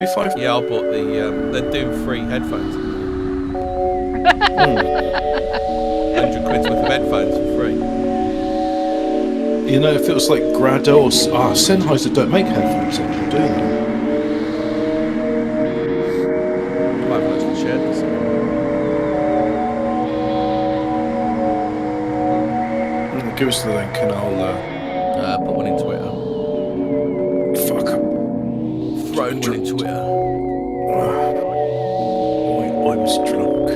Yeah, I bought the Doom 3 headphones. 100 quid's worth of headphones for free. You know, if it was like Grado or Sennheiser don't make headphones anymore, do they? I haven't actually shared this. Give us the link and I'll put one in Twitter. Fuck. Thrown one in Twitter. I was drunk.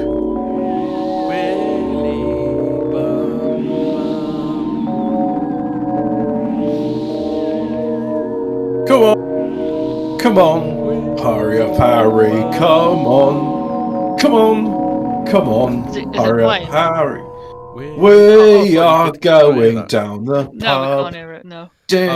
Come on. Come on. Hurry up, Harry. Come on. Come on. Come on. Hurry up, Harry. We are going down the pub. No, we can't hear it, no. We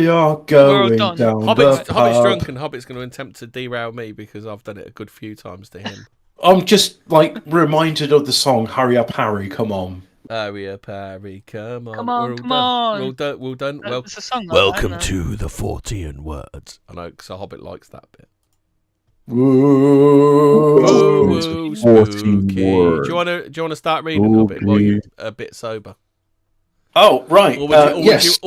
are going down the Hobbit's pub. drunk and Hobbit's going to attempt to derail me because I've done it a good few times to him. I'm just reminded of the song "Hurry Up, Harry, Come On." Hurry up, Harry, come on. Come on, come on. We're all done. Well, it's a song like welcome that, to the Fortean words. I know, because Hobbit likes that bit. Woo, spooky. Do you want to start reading a little bit while you're a bit sober? Oh, right. Or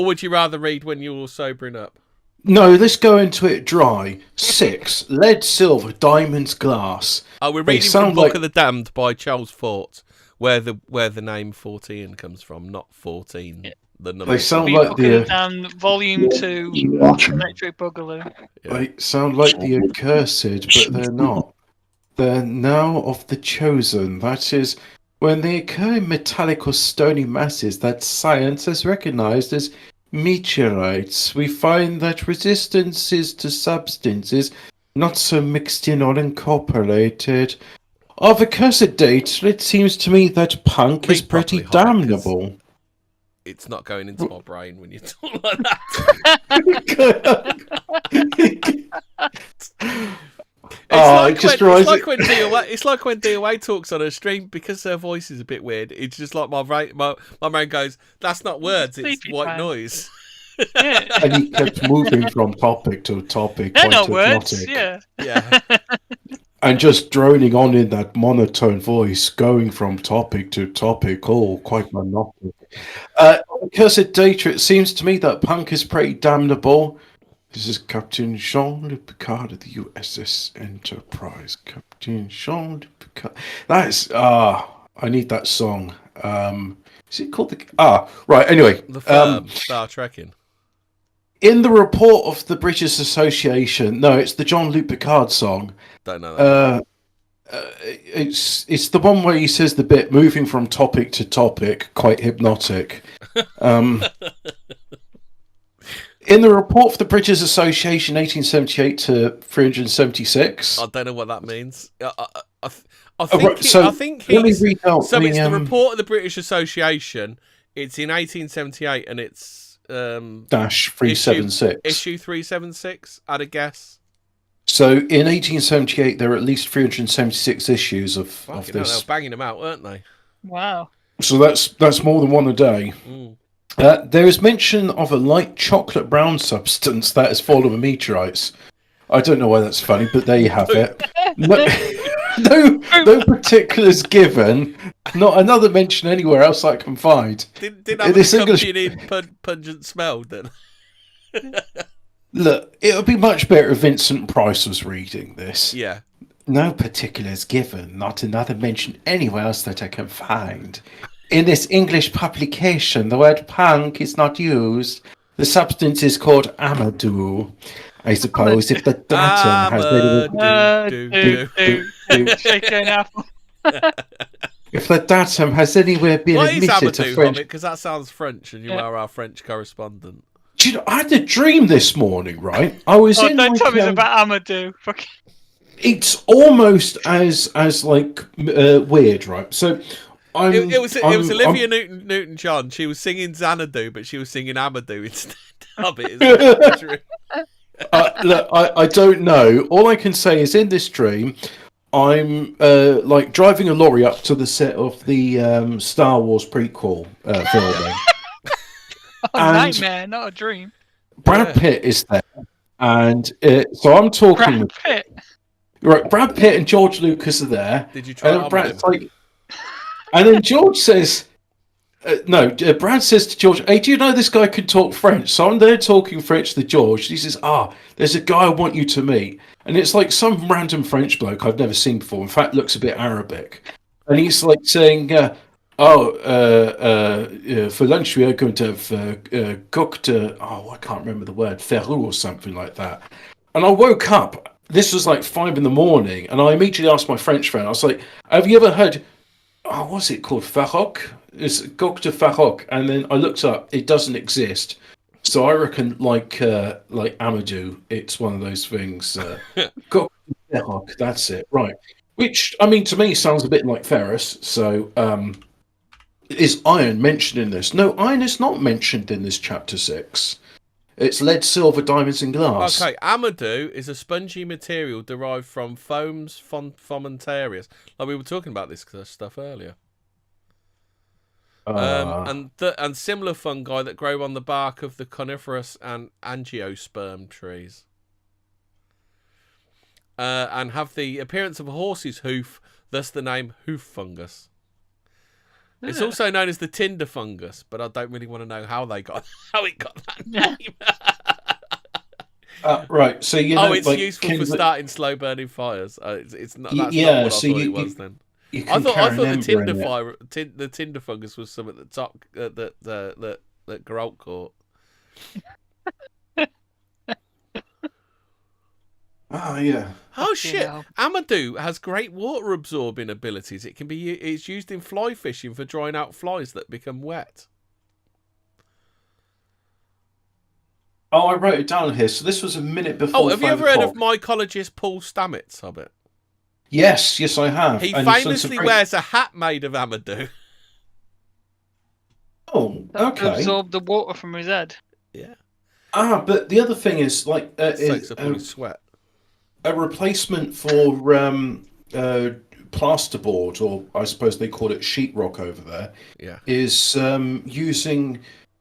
would you rather read when you're sobering up? No, let's go into it dry. 6. Lead, silver, diamonds, glass. Oh, we're reading from Book of the Damned by Charles Fort, where the name Fortean comes from, not 14. Yeah. The number. They sound like the Volume 2 Electric Boogaloo. Yeah. They sound like the accursed, but they're not. They're now of the chosen. That is, when they occur in metallic or stony masses that science has recognized as meteorites, we find that resistances to substances not so mixed in or incorporated. Of accursed date, it seems to me that punk is pretty damnable. It's not going into my brain when you talk like that. It's like when DOA talks on her stream, because her voice is a bit weird. It's just like my brain goes, that's not words, it's white noise. Yeah. And he kept moving from topic to topic. They're not words, yeah. And just droning on in that monotone voice, going from topic to topic, all quite monotonous. Accursed data, it seems to me that punk is pretty damnable. This is Captain Jean-Luc Picard of the USS Enterprise. Captain Jean-Luc Picard. That is, I need that song. Is it called the... right, anyway. The Firm, Star Trekking. In the report of the British Association, no, it's the Jean-Luc Picard song. Don't know that. It's the one where he says the bit moving from topic to topic, quite hypnotic. In the report of the British Association, 1878 to 376. I don't know what that means. I think it's the report of the British Association. It's in 1878, and it's dash 376. Issue 376. I'd a guess. So in 1878, there are at least 376 issues of this. They were banging them out, weren't they? Wow. So that's more than one a day. Mm. There is mention of a light chocolate brown substance that is full of meteorites. I don't know why that's funny, but there you have it. No particulars given. Not another mention anywhere else I can find. Didn't have this accompanying pungent smell then. Look, it would be much better if Vincent Price was reading this. Yeah. No particulars given. Not another mention anywhere else that I can find. In this English publication, the word punk is not used. The substance is called amadou. I suppose if the datum has if the datum has anywhere been admitted to French, because that sounds French, and you are our French correspondent. Do you know, I had a dream this morning, right? I was in. Don't tell me it's about Amadou. It's almost as weird, right? So. It was Olivia Newton-John. She was singing Xanadu, but she was singing Amadou instead of it. Look, I don't know. All I can say is in this dream, I'm driving a lorry up to the set of the Star Wars prequel filming. Nightmare, not a dream. Brad Pitt is there, And so I'm talking Brad Pitt. right. Brad Pitt and George Lucas are there. Did you try And it on Brad's him? like, and then George says, no, Brad says to George, hey, do you know this guy can talk French? So I'm there talking French to George. He says, there's a guy I want you to meet. And it's like some random French bloke I've never seen before. In fact, looks a bit Arabic. And he's like saying, for lunch we are going to have cooked, I can't remember the word, ferrou or something like that. And I woke up, this was like 5 a.m, and I immediately asked my French friend, I was like, have you ever heard, what's it called, farroc? It's coq de farroc. And then I looked up, it doesn't exist. So I reckon, like Amadou, it's one of those things. Coq de farroc, that's it, right. Which, I mean, to me sounds a bit like Ferris. So, is iron mentioned in this? No, iron is not mentioned in this chapter 6. It's lead, silver, diamonds, and glass. Okay, Amadou is a spongy material derived from foams fomentarius. Like we were talking about this stuff earlier. And similar fungi that grow on the bark of the coniferous and angiosperm trees. And have the appearance of a horse's hoof, thus the name hoof fungus. It's also known as the tinder fungus, but I don't really want to know how it got that name. Right, so you know, it's like, useful for starting slow burning fires. It's not. That's yeah, not what so I thought it was then. I thought the tinder fungus was something at the top that Geralt caught. Oh yeah. Oh shit! Amadou has great water absorbing abilities. It's used in fly fishing for drying out flies that become wet. Oh, I wrote it down here. So this was a minute before. Oh, have you ever heard of mycologist Paul Stamets, Hobbit? Yes, I have. He and famously wears a hat made of Amadou. Oh, okay. Absorb the water from his head. Yeah. But the other thing is, like, soaks up all his sweat. A replacement for plasterboard, or I suppose they call it sheetrock over there. Yeah. Is using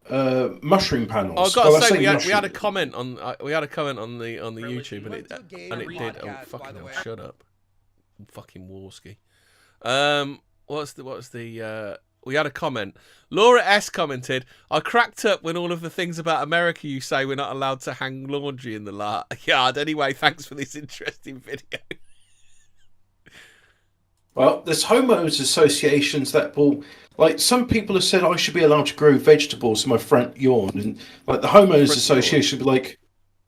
mushroom panels. Oh, I've got to say, we had a comment on the YouTube, and it did. Oh, fucking hell! Shut up, fucking Warski. We had a comment. Laura S commented, I cracked up when all of the things about America you say we're not allowed to hang laundry in the yard. Anyway, thanks for this interesting video. Well, there's homeowners associations that will, like, some people have said I should be allowed to grow vegetables in my front lawn, and like the homeowners association would be like,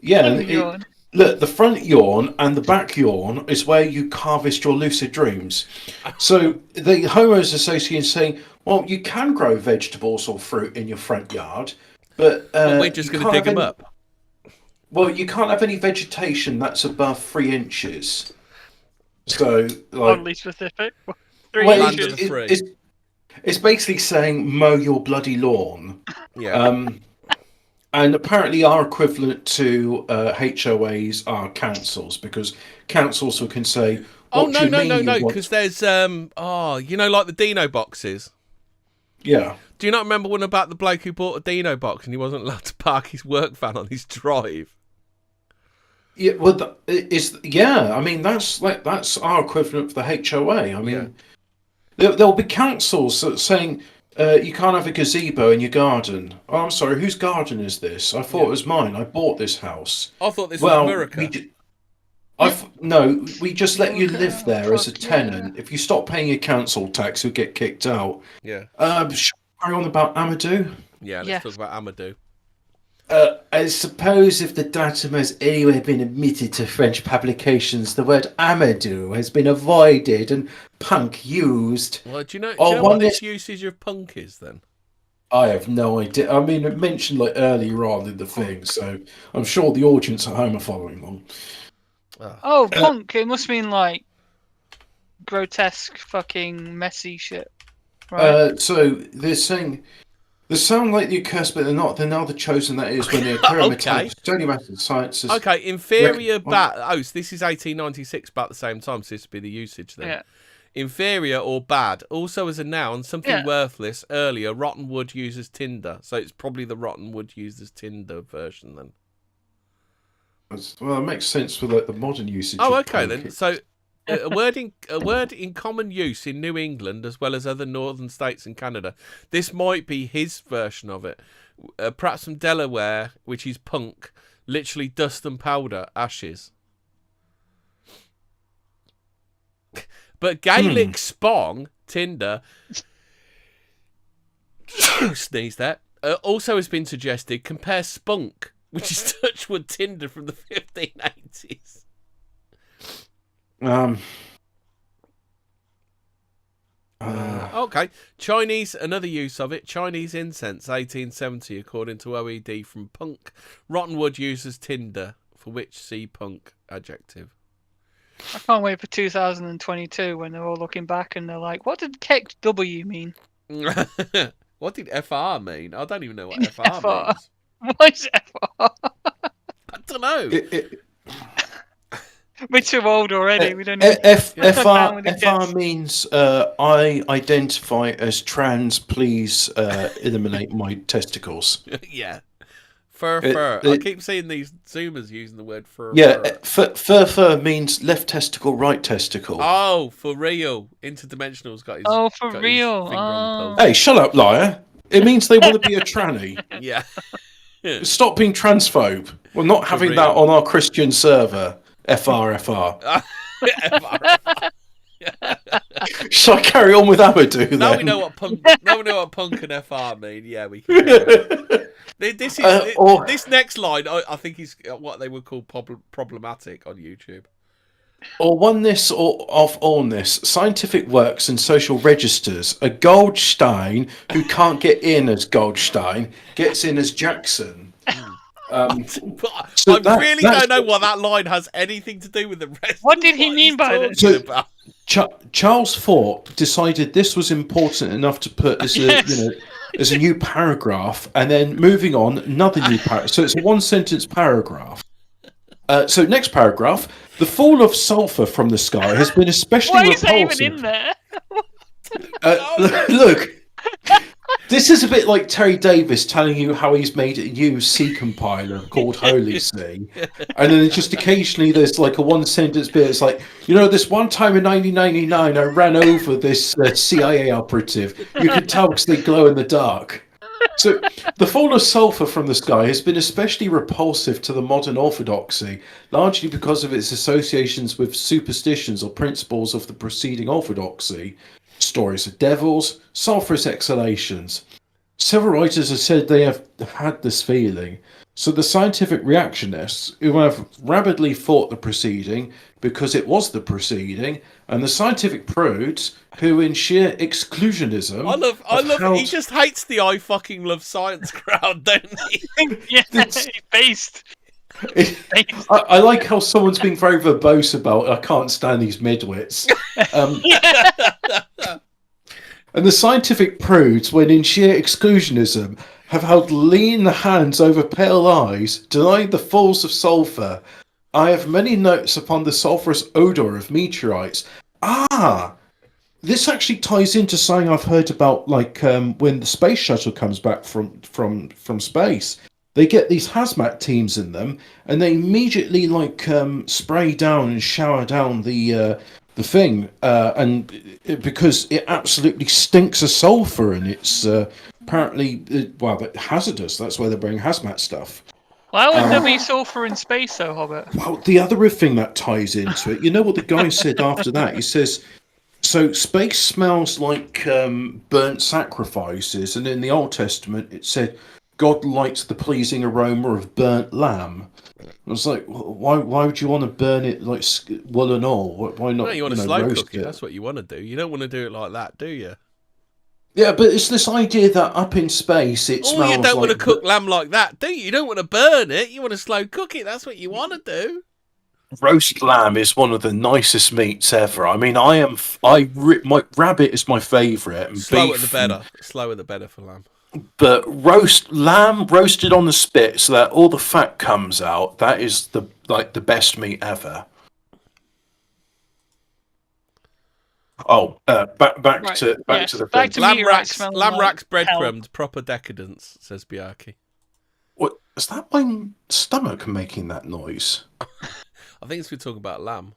yeah, look, the front yawn and the back yawn is where you harvest your lucid dreams. So the homeowners association is saying, well, you can grow vegetables or fruit in your front yard, but we're just going to dig them up. Well, you can't have any vegetation that's above 3 inches. So, like, oddly specific. 3 inches. It's basically saying mow your bloody lawn. Yeah. And apparently our equivalent to HOAs are councils, because councils can say, no, because there's like the Dino boxes. Yeah. Do you not remember one about the bloke who bought a Dino box and he wasn't allowed to park his work van on his drive? Yeah, well, I mean, that's our equivalent for the HOA. I mean, there'll be councils saying you can't have a gazebo in your garden. Oh, I'm sorry, whose garden is this? I thought it was mine. I bought this house. I thought this was America. No, we just let you live there as a tenant. Yeah. If you stop paying your council tax, you'll get kicked out. Yeah. Shall we carry on about Amadou? Yeah, let's talk about Amadou. I suppose if the datum has anywhere been admitted to French publications, the word Amadou has been avoided and punk used. Well, do you know what this usage of punk is then? I have no idea. I mean, it mentioned like earlier on in the thing, so I'm sure the audience at home are following along. Punk! It must mean like grotesque, fucking messy shit, right? So they're saying they sound like the accursed, but they're not. They're now the chosen. That is when they occur in metallic stony matter sciences. Okay, inferior bat. Oh, so this is 1896, about the same time. So this would be the usage then. Yeah. Inferior or bad. Also as a noun, something worthless. Earlier, rotten wood used as tinder. So it's probably the rotten wood used as tinder version then. Well, it makes sense for like the modern usage. Oh, of okay punk. then. So, a word in common use in New England as well as other northern states and Canada. This might be his version of it. Perhaps from Delaware, which is punk, literally dust and powder, ashes. But Gaelic spong, tinder, sneeze there, also has been suggested. Compare spunk, which is Touchwood tinder from the 1580s. Okay. Chinese, another use of it. Chinese incense, 1870, according to OED from punk. Rotten wood uses tinder, for which see punk adjective. I can't wait for 2022 when they're all looking back and they're like, what did KW mean? What did FR mean? I don't even know what FR means. What is FR? I don't know. We're too old already. We don't. FR means I identify as trans. Please eliminate my testicles. Yeah. Fur. I keep seeing these Zoomers using the word fur. Yeah, fur means left testicle, right testicle. Oh, for real. Interdimensional's got his. Oh, for got real. His finger on the pulse. Hey, shut up, liar. It means they want to be a tranny. Yeah. Stop being transphobe. We're not having that on our Christian server. FR. Shall I carry on with Amadou then? Now we know what punk. Now we know what punk and FR mean. Yeah, we can. This next line, I think, is what they would call problematic on YouTube. Or oneness or of allness, scientific works and social registers. A Goldstein who can't get in as Goldstein gets in as Jackson. I really don't know what that line has anything to do with the rest. What did he mean by this? Charles Fort decided this was important enough to put as as a new paragraph, and then moving on, another new paragraph. So it's a one-sentence paragraph. So next paragraph: the fall of sulfur from the sky has been especially repulsive. Why is that even in there? Look. This is a bit like Terry Davis telling you how he's made a new C compiler called Holy C, and then just occasionally there's like a one-sentence bit. It's like, this one time in 1999, I ran over this CIA operative. You can tell because they glow in the dark. So, the fall of sulfur from the sky has been especially repulsive to the modern orthodoxy, largely because of its associations with superstitions or principles of the preceding orthodoxy. Stories of devils, sulphurous exhalations. Several writers have said they have had this feeling. So the scientific reactionists, who have rabidly fought the proceeding because it was the proceeding, and the scientific prudes, who in sheer exclusionism... I love he just hates the I fucking love science crowd, don't he? Yeah, he's based. I like how someone's being very verbose about, I can't stand these midwits. And the scientific prudes, when in sheer exclusionism, have held lean hands over pale eyes, denying the falls of sulphur. I have many notes upon the sulphurous odour of meteorites. This actually ties into something I've heard about, like when the space shuttle comes back from space. They get these hazmat teams in them, and they immediately spray down and shower down the thing, and because it absolutely stinks of sulfur, and it's apparently hazardous. That's why they're bringing hazmat stuff. Why would there be sulfur in space, though, Hobbit? Well, the other thing that ties into it, you know what the guy said after that? He says, so space smells like burnt sacrifices, and in the Old Testament it said God likes the pleasing aroma of burnt lamb. I was like, why would you want to burn it like wool and all? Why not? No, you want to slow roast cook it. That's what you want to do. You don't want to do it like that, do you? Yeah, but it's this idea that up in space it smells like... you don't want to cook lamb like that, do you? You don't want to burn it. You want to slow cook it. That's what you want to do. Roast lamb is one of the nicest meats ever. I mean, my rabbit is my favourite. Slower the better. Slower the better for lamb. But lamb roasted on the spit so that all the fat comes out, that is the best meat ever. Oh, back to the thing. Lamb racks breadcrumbed, proper decadence, says Bjarki. What? Is that my stomach making that noise? I think it's we're talking about lamb.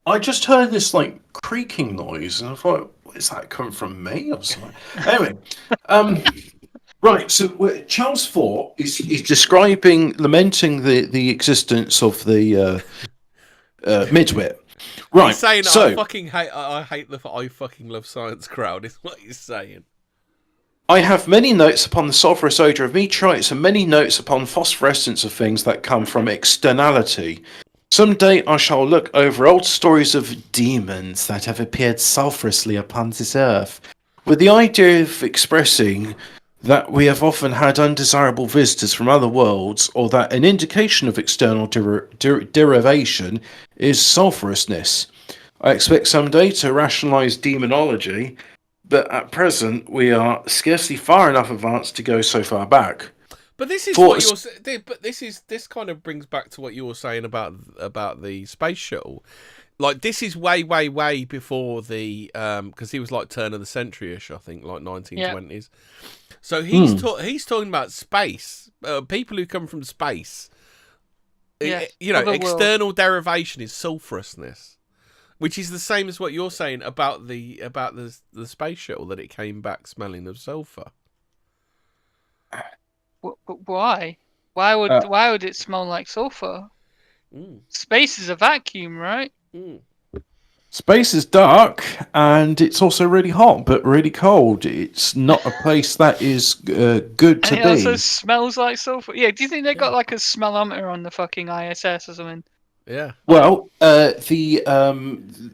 I just heard this like creaking noise, and I thought, is that coming from me or something? Anyway, right. So Charles Fort is lamenting the existence of the midwit. Right. He's saying so I hate the I fucking love science crowd. Is what he's saying. I have many notes upon the sulphurous odour of meteorites and many notes upon phosphorescence of things that come from externality. Some day I shall look over old stories of demons that have appeared sulphurously upon this earth, with the idea of expressing that we have often had undesirable visitors from other worlds, or that an indication of external derivation is sulphurousness. I expect some day to rationalise demonology, but at present we are scarcely far enough advanced to go so far back. But this is what you're. But this kind of brings back to what you were saying about the space shuttle. Like this is way before the because he was like turn of the century-ish, I think, like 1920s. Yeah. So he's talking about space, people who come from space. Yeah, external derivation is sulphurousness, which is the same as what you're saying about the space shuttle, that it came back smelling of sulfur. Why? Why would it smell like sulfur? Space is a vacuum, right? Space is dark, and it's also really hot, but really cold. It's not a place that is good to be. It also smells like sulfur. Yeah, do you think they got like a smellometer on the fucking ISS or something? Yeah. Well, the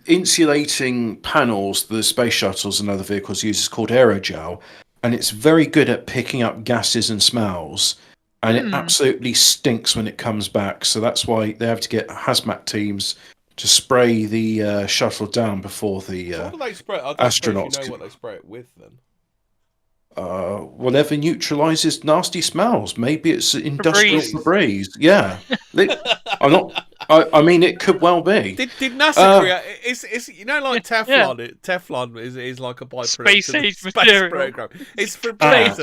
insulating panels the space shuttles and other vehicles use is called aerogel, and it's very good at picking up gases and smells, and it absolutely stinks when it comes back. So that's why they have to get hazmat teams to spray the shuttle down before the what do they spray? I don't astronauts. You know what they spray it with then? Whatever neutralizes nasty smells. Maybe it's industrial Febreze. Yeah, I'm not. I mean, it could well be. Did NASA create? It's like Teflon. Yeah. Teflon is like a byproduct space of the age space material program. It's Febreze,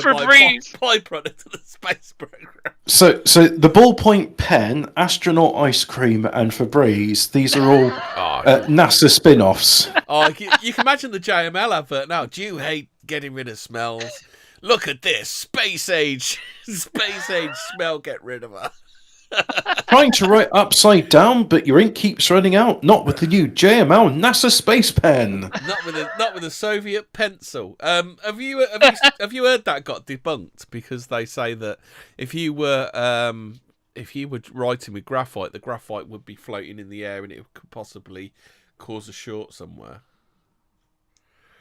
byproduct of the space program. So the ballpoint pen, astronaut ice cream, and Febreze. These are all NASA spin-offs. Oh, you can imagine the JML advert now. Do you hate getting rid of smells? Look at this space age smell. Get rid of her. Trying to write upside down, but your ink keeps running out. Not with the new JML NASA space pen. Not with a Soviet pencil. Have you heard that got debunked? Because they say that if you were writing with graphite, the graphite would be floating in the air and it could possibly cause a short somewhere.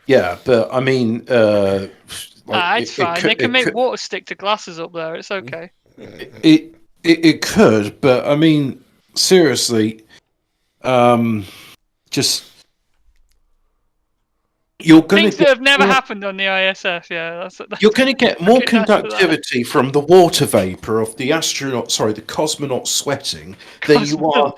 Yeah, but I mean, it's fine. They can make water stick to glasses up there. It's okay. It could, but I mean, seriously, just you're going things that have never happened on the ISS. Yeah, you're going to get more conductivity from the water vapor of the the cosmonaut sweating than you are.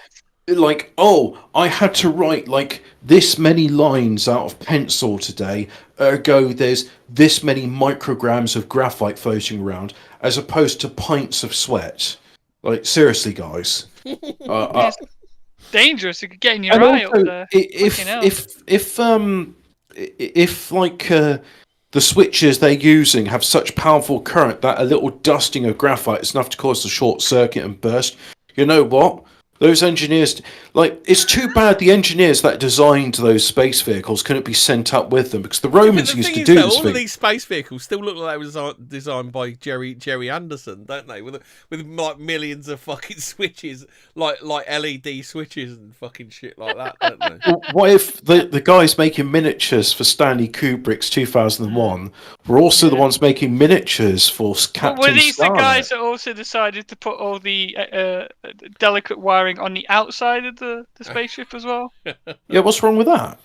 Like, I had to write like this many lines out of pencil today. Ergo, there's this many micrograms of graphite floating around, as opposed to pints of sweat. Like, seriously, guys. It's dangerous. You could get in your eye up there. If the switches they're using have such powerful current that a little dusting of graphite is enough to cause the short circuit and burst, you know what? Those engineers, it's too bad the engineers that designed those space vehicles couldn't be sent up with them, because the Romans used to do this. All of these space vehicles still look like they were designed by Jerry Anderson, don't they? With like millions of fucking switches, like LED switches and fucking shit like that, don't they? Well, what if the guys making miniatures for Stanley Kubrick's 2001 were also the ones making miniatures for Captain Were these Scarlet? The guys that also decided to put all the delicate wiring on the outside of the spaceship as well? Yeah, what's wrong with that?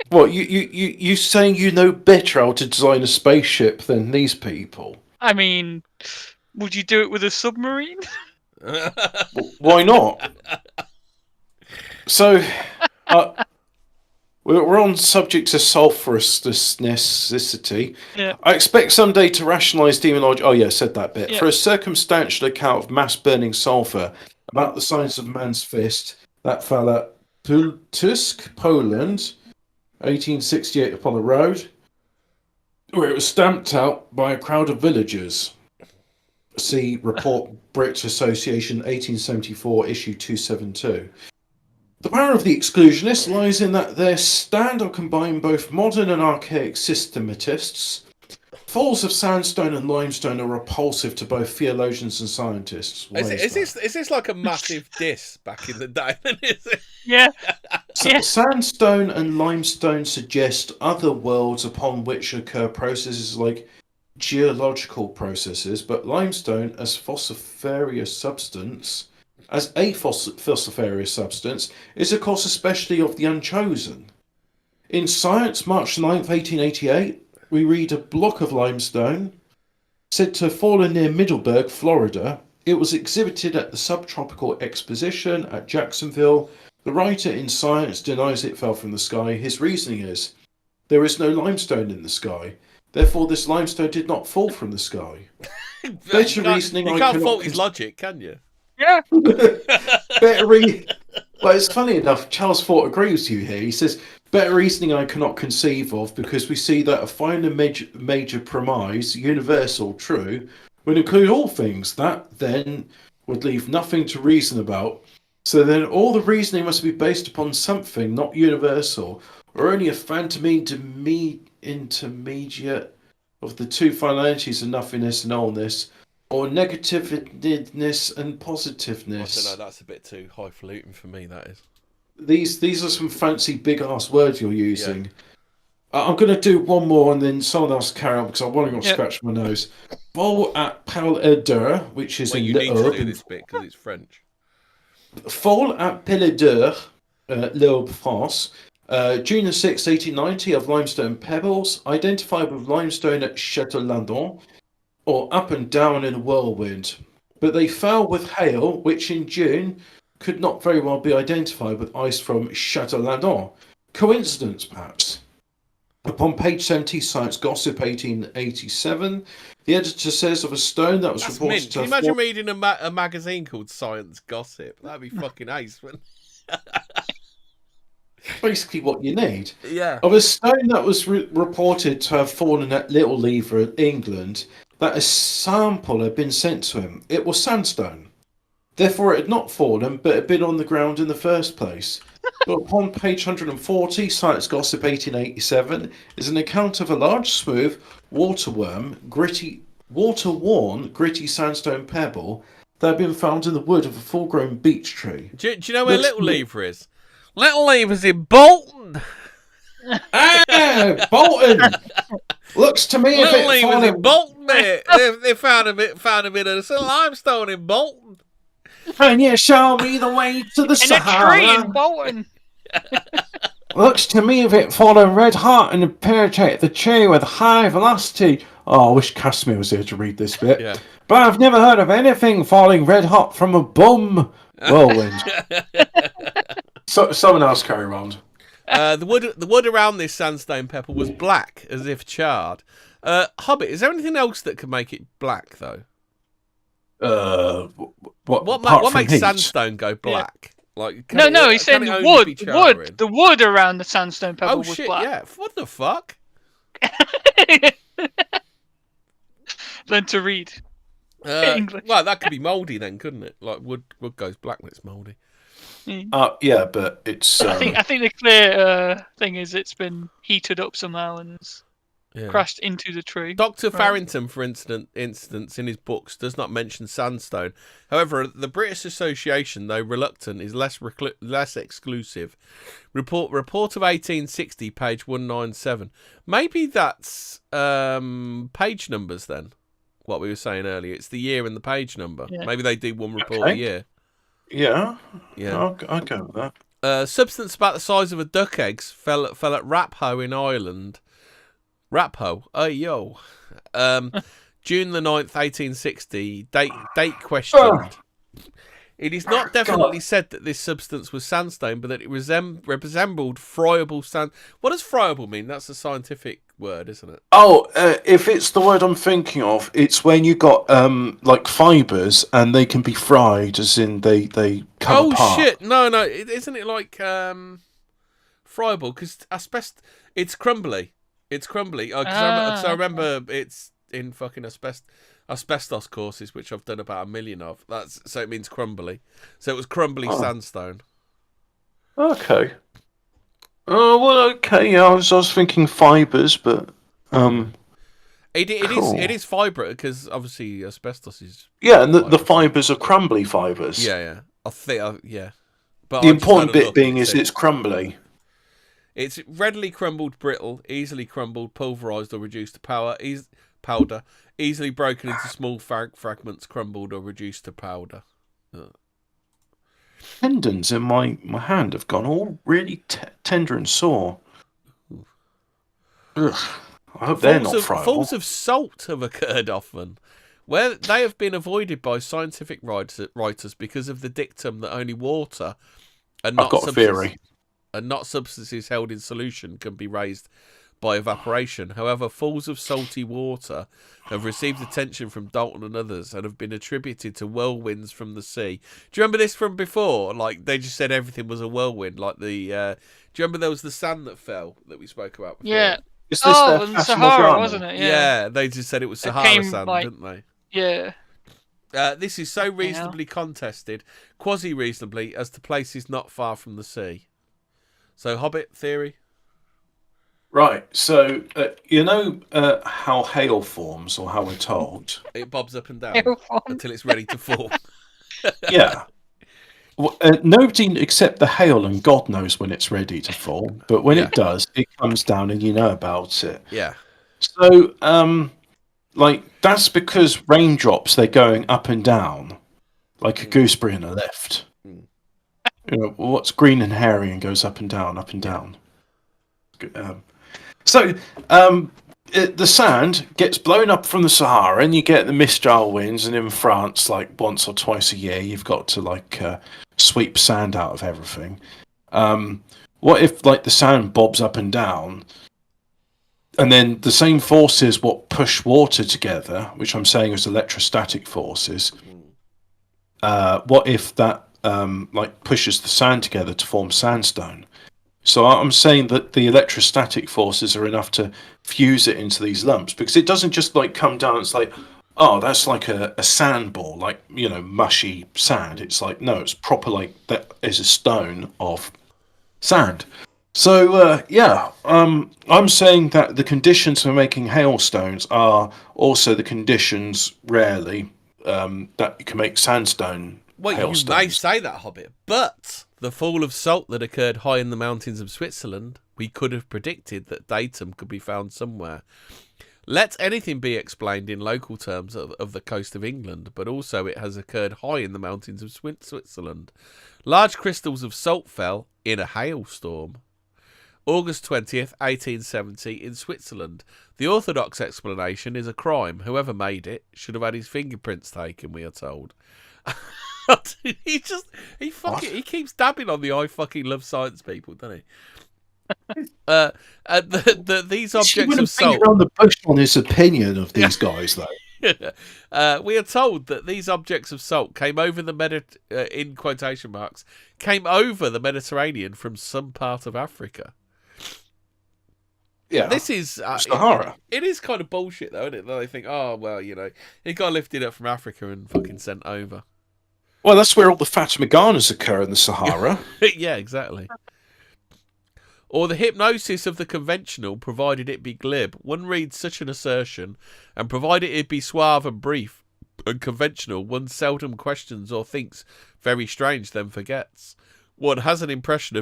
What, you saying you know better how to design a spaceship than these people? I mean, would you do it with a submarine? Why not? So, We're on subject to sulphurousnicity. Yeah. I expect someday to rationalise demonology. Oh, yeah, said that bit. Yeah. For a circumstantial account of mass burning sulphur about the size of man's fist that fell at Tusk, Poland, 1868 upon the road, where it was stamped out by a crowd of villagers. See Report British Association, 1874, issue 272. The power of the exclusionists lies in that their stand will combine both modern and archaic systematists. Falls of sandstone and limestone are repulsive to both theologians and scientists. Is this like a massive diss back in the day? Is it? Yeah. Sandstone and limestone suggest other worlds upon which occur processes like geological processes, but limestone as a fossiliferous substance is of course especially of the unchosen. In Science, March 9th, 1888, we read a block of limestone said to have fallen near Middleburg, Florida. It was exhibited at the Subtropical Exposition at Jacksonville. The writer in Science denies it fell from the sky. His reasoning is, there is no limestone in the sky. Therefore, this limestone did not fall from the sky. Better reasoning. You can't fault his logic, can you? Yeah. Well, it's funny enough, Charles Fort agrees with you here. He says, better reasoning I cannot conceive of, because we see that a final major premise, universal, true, would include all things. That then would leave nothing to reason about. So then all the reasoning must be based upon something not universal, or only a phantom intermediate of the two finalities of nothingness and allness, or negativeness and positiveness. I don't know, that's a bit too highfalutin for me, that is. These are some fancy big-ass words you're using. Yeah. I'm going to do one more and then someone else carry on because I want to go scratch my nose. Vol at Palaidur, which is in you need to do this bit because it's French. Vol at Palaidur, l'Aube, France, June 6, 1890, of limestone pebbles, identified with limestone at Château-Landon, or up and down in a whirlwind. But they fell with hail, which in June could not very well be identified with ice from Château-Landon. Coincidence, perhaps? Upon page 70, Science Gossip, 1887, the editor says of a stone that was reported to... Can you imagine reading a magazine called Science Gossip? That'd be fucking ace, wouldn't it? Basically what you need. Yeah. Of a stone that was reported to have fallen at Little Lever, England, that a sample had been sent to him. It was sandstone. Therefore it had not fallen, but had been on the ground in the first place. But upon page 140, Science Gossip 1887, is an account of a large, smooth, water-worn, gritty sandstone pebble that had been found in the wood of a full-grown beech tree. Do you know where Little Lever is? Little Lever's in Bolton. Bolton! Looks to me Little if it Lever's fallen... in Bolton, mate. They found a bit of limestone in Bolton. Can you show me the way to the Sahara? In a tree in Bolton. Looks to me if it fallen red hot and penetrated the tree with high velocity. Oh, I wish Casimir was here to read this bit. Yeah. But I've never heard of anything falling red hot from a bum whirlwind. So, someone else carry on. The wood around this sandstone pebble was black, as if charred. Hobbit, is there anything else that could make it black, though? What makes heat? Sandstone go black? Yeah. Like, no, he's saying the wood around the sandstone pebble was black. Yeah, what the fuck? Learn to read English. Well, that could be mouldy then, couldn't it? Like wood goes black when it's mouldy. Yeah, but it's. I think the clear thing is it's been heated up somehow and it's crashed into the tree. Dr. Farrington, for instance, in his books, does not mention sandstone. However, the British Association, though reluctant, is less exclusive. Report of 1860, page 197. Maybe that's page numbers then. What we were saying earlier, it's the year and the page number. Yeah. Maybe they do one report a year. Yeah. I'll go with that. Substance about the size of a duck eggs fell at Raphoe in Ireland. Raphoe, June the 9th, 1860. Date questioned. It is not definitely said that this substance was sandstone, but that it resembled friable sand. What does friable mean? That's a scientific word, isn't it? Oh, if it's the word I'm thinking of, it's when you got like fibres and they can be fried, as in they come apart. Oh shit! No, isn't it like friable? Because asbestos, it's crumbly. It's crumbly. Because I remember it's in fucking asbestos courses, which I've done about 1 million of. So it means crumbly. So it was crumbly sandstone. Okay. Oh well, okay. Yeah, I was thinking fibres, but it is fibre because obviously asbestos is. Yeah, and the fibres are crumbly fibres. Yeah. I think yeah. But the important bit being is it's crumbly. It's readily crumbled, brittle, easily crumbled, pulverised or reduced to powder, easily broken into small fragments, crumbled or reduced to powder. Tendons in my hand have gone all really tender and sore. Ugh. I hope they're not friable. Falls of salt have occurred often, where they have been avoided by scientific writers because of the dictum that only water and not substances held in solution can be raised by evaporation. However, falls of salty water have received attention from Dalton and others and have been attributed to whirlwinds from the sea. Do you remember this from before? Like, they just said everything was a whirlwind. Like do you remember there was the sand that fell that we spoke about before? Yeah. Is this the Sahara, wasn't it? Yeah, they just said it was Sahara sand, didn't they? Yeah. This is so reasonably contested, quasi-reasonably, as to places not far from the sea. So, Hobbit theory? Right, so you know how hail forms, or how we're told? It bobs up and down until it's ready to fall. Yeah. Well, nobody except the hail and God knows when it's ready to fall, but when it does, it comes down and you know about it. Yeah. So, that's because raindrops, they're going up and down, like a gooseberry in a lift. You know, what's green and hairy and goes up and down, up and down. The sand gets blown up from the Sahara, and you get the Mistral winds. And in France, like once or twice a year, you've got to sweep sand out of everything. What if the sand bobs up and down, and then the same forces what push water together, which I'm saying is electrostatic forces. What if that pushes the sand together to form sandstone? So I'm saying that the electrostatic forces are enough to fuse it into these lumps, because it doesn't just come down. It's like, oh, that's like a sand ball, mushy sand. It's like, no, it's proper, that is a stone of sand. So I'm saying that the conditions for making hailstones are also the conditions, rarely, that you can make sandstone. Well, you may say that, Hobbit, but the fall of salt that occurred high in the mountains of Switzerland, we could have predicted that datum could be found somewhere. Let anything be explained in local terms of the coast of England, but also it has occurred high in the mountains of Switzerland. Large crystals of salt fell in a hailstorm. August 20th, 1870, in Switzerland. The orthodox explanation is a crime. Whoever made it should have had his fingerprints taken, we are told. he keeps dabbing on the I fucking love science people, doesn't he? These objects of salt. On the bush on his opinion of these guys, though. We are told that these objects of salt came over in quotation marks, came over the Mediterranean from some part of Africa. Yeah, this is Sahara. It is kind of bullshit, though, isn't it? That they think, oh well, it got lifted up from Africa and fucking sent over. Well, that's where all the Fata Morganas occur, in the Sahara. Yeah, exactly. Or the hypnosis of the conventional, provided it be glib. One reads such an assertion, and provided it be suave and brief and conventional, one seldom questions or thinks very strange, then forgets. One has an impression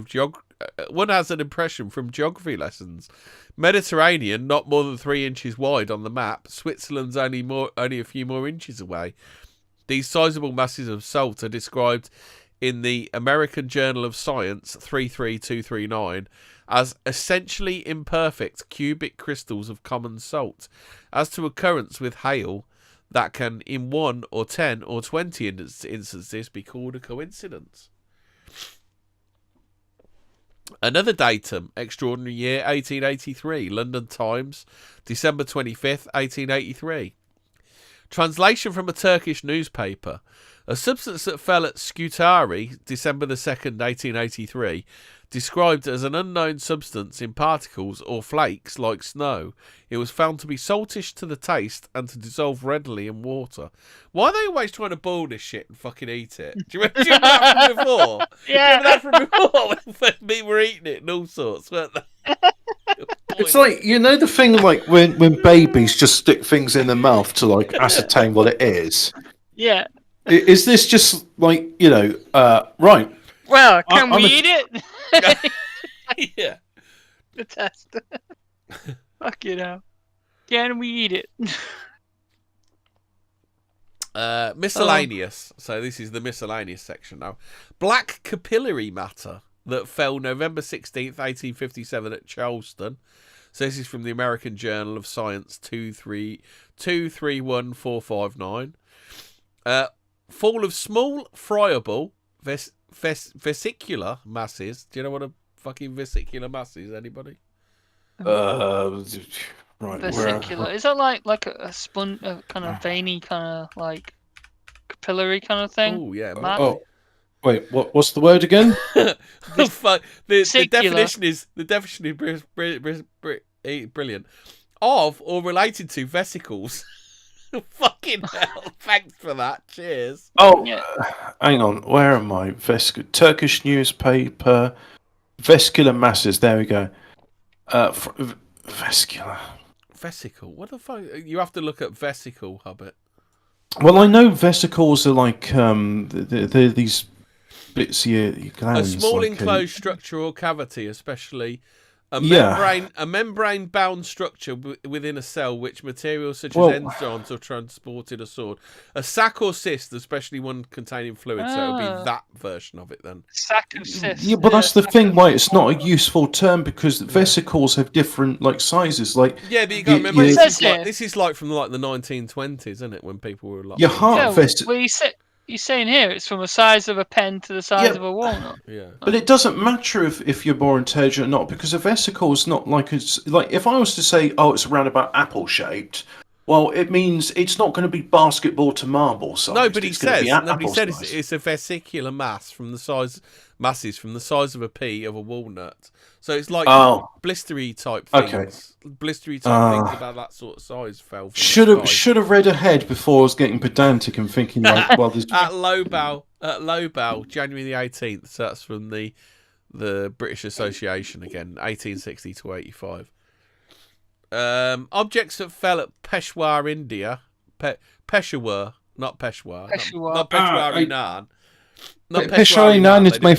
from geography lessons. Mediterranean, not more than 3 inches wide on the map. Switzerland's only a few more inches away. These sizable masses of salt are described in the American Journal of Science 33239 as essentially imperfect cubic crystals of common salt. As to occurrence with hail, that can, in 1 or 10 or 20 instances, be called a coincidence. Another datum, extraordinary year 1883, London Times, December 25th, 1883. Translation from a Turkish newspaper. A substance that fell at Scutari, December the 2nd, 1883, described as an unknown substance in particles or flakes like snow. It was found to be saltish to the taste and to dissolve readily in water. Why are they always trying to boil this shit and fucking eat it? Do you remember that from before? Yeah. Do you remember that from before when people were eating it and all sorts, weren't they? It's like, you know, the thing like when babies just stick things in their mouth to like ascertain what it is. Yeah. Is this just like, you know, right? Well, can we eat it? Yeah. The test. Fuck you know. Can we eat it? Miscellaneous. So this is the miscellaneous section now. Black capillary matter that fell November 16th, 1857 at Charleston. So this is from the American Journal of Science 231459. Fall of small friable vesicular masses. Do you know what a fucking vesicular mass is? Anybody? Right. Vesicular. Is that like a spun, kind of veiny, kind of like capillary kind of thing? Oh yeah. Oh, wait. What's the word again? The definition is brilliant. Of or related to vesicles. Fucking hell! Thanks for that. Cheers. Oh, Yeah. Hang on. Where am I? Turkish newspaper. Vesicular masses. There we go. Vesicular. Vesicle. What the fuck? You have to look at vesicle, Hubbard. Well, I know vesicles are like these bits here. A small like enclosed structure or cavity, especially a membrane-bound structure within a cell, which materials such as enzymes are transported or stored. A sac or cyst, especially one containing fluid. So it'll be that version of it then. Sac or cyst. Yeah, but that's the thing. Like, it's not a useful term because vesicles have different like sizes. Like, yeah, but you got to remember this is like from like the 1920s, isn't it? When people were like, your heart vesicle. Well, you're saying here it's from the size of a pen to the size of a walnut. Yeah. But it doesn't matter if you're more intelligent or not, because a vesicle is not like it's like if I was to say, oh, it's around about apple shaped. Well, it means it's not going to be basketball to marble size. No, but he said it's a vesicular mass from the size of a pea of a walnut. So it's like blistery type things. Okay. Blistery type things about that sort of size fell from should have read ahead before I was getting pedantic and thinking like, well, there's at Lowbell, January the 18th. So that's from the British Association again, 1860 to 85. Objects that fell at Peshawar, India. Peshawar, not Peshawar. Not Peshawari Naan. Not Peshawari Naan is my...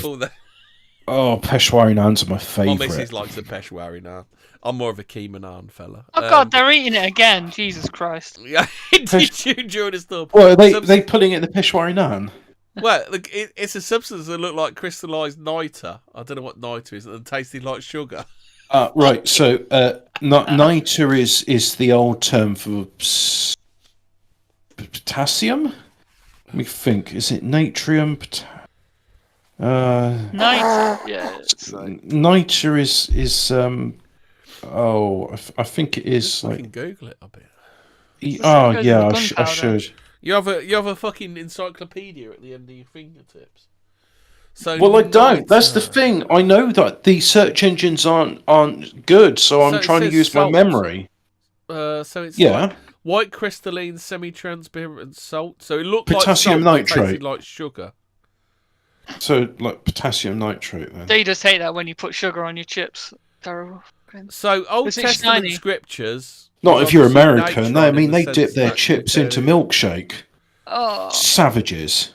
Oh, Peshawari Naans are my favourite. My missus likes the Peshawari Naan. I'm more of a Keema Naan fella. Oh God, they're eating it again. Jesus Christ. Yeah, did you during the store? Well, they putting it in the Peshawari Naan? Well, look, it's a substance that look like crystallised niter. I don't know what niter is, and tasted like sugar. Right, so niter is the old term for potassium? Let me think. Is it natrium? Niter. Yeah. Niter is I think it is I like. can Google it a bit. Yeah, I should. You have a fucking encyclopedia at the end of your fingertips. So well, I don't. That's the thing. I know that the search engines aren't good, so I'm trying to use my memory. So it's like white crystalline semi-transparent salt. So it looked potassium like salt, nitrate, tasted like sugar. So like potassium nitrate. Then. So you just hate that when you put sugar on your chips. Terrible. So Old Testament scriptures. Not if you're American. No, I mean they dip their chips into milkshake. Oh, savages.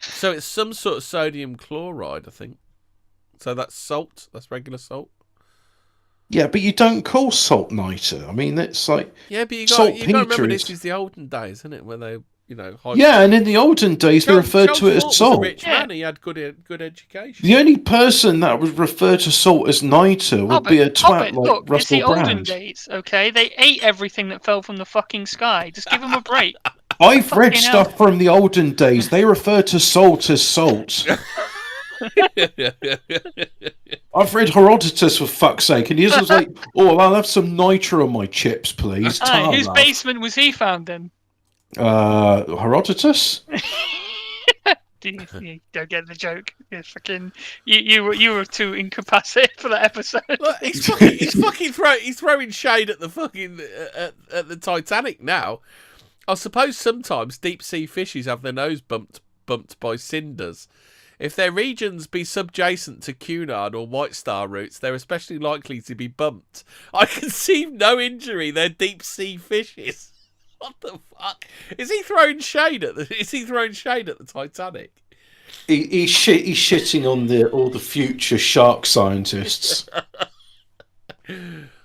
So it's some sort of sodium chloride, I think. So that's salt. That's regular salt. Yeah, but you don't call salt niter. I mean, it's like but you got to remember this is the olden days, isn't it? Where they Yeah, and in the olden days, they referred to it as Fort salt. was a rich man. He had good education. The only person that would refer to salt as niter would be a twat like look, Russell it's the olden Brand. days, okay? They ate everything that fell from the fucking sky. Just give them a break. I've read stuff from the olden days. They refer to salt as salt. I've read Herodotus, for fuck's sake, and he was like, "Oh, I'll have some niter on my chips, please." Whose basement was he found in? Herodotus. You don't get the joke. You're fucking, you were too incapacitated for that episode. Look, he's throwing shade at the fucking at the Titanic now. I suppose sometimes deep sea fishes have their nose bumped by cinders. If their regions be subjacent to Cunard or White Star routes, they're especially likely to be bumped. I conceive no injury. They're deep sea fishes. What the fuck? Is he throwing shade at the Titanic? He's shitting on all the future shark scientists.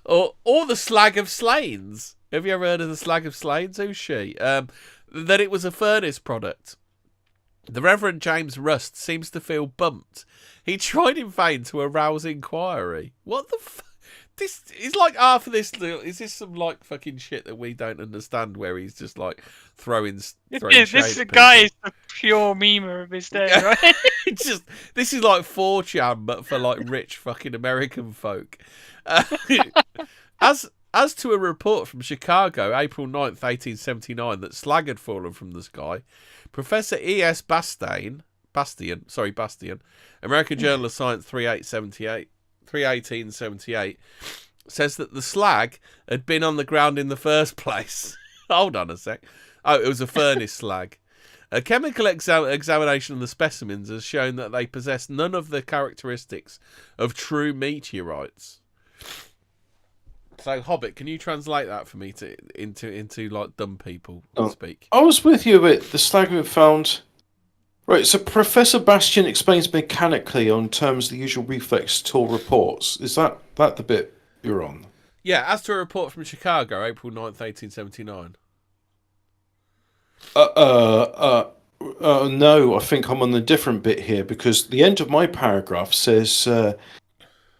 or the slag of Slains. Have you ever heard of the slag of Slains? Who's she? That it was a furnace product. The Reverend James Rust seems to feel bumped. He tried in vain to arouse inquiry. What the fuck? This is like half of this. Is this some like fucking shit that we don't understand? Where he's just like throwing shade This at guy is people? the pure memer of his day, right? This is like 4chan, but for like rich fucking American folk. As to a report from Chicago, April 9th, 1879, that slag had fallen from the sky, Professor E.S. Bastian, American Journal of Science 31878, says that the slag had been on the ground in the first place. Hold on a sec. Oh, it was a furnace slag. A chemical examination of the specimens has shown that they possess none of the characteristics of true meteorites. So, Hobbit, can you translate that for me into like dumb people speak? I was with you with the slag we found. Right, so Professor Bastian explains mechanically on terms of the usual reflex tool reports. Is that the bit you're on? Yeah, as to a report from Chicago, April 9th, 1879. No, I think I'm on a different bit here because the end of my paragraph says,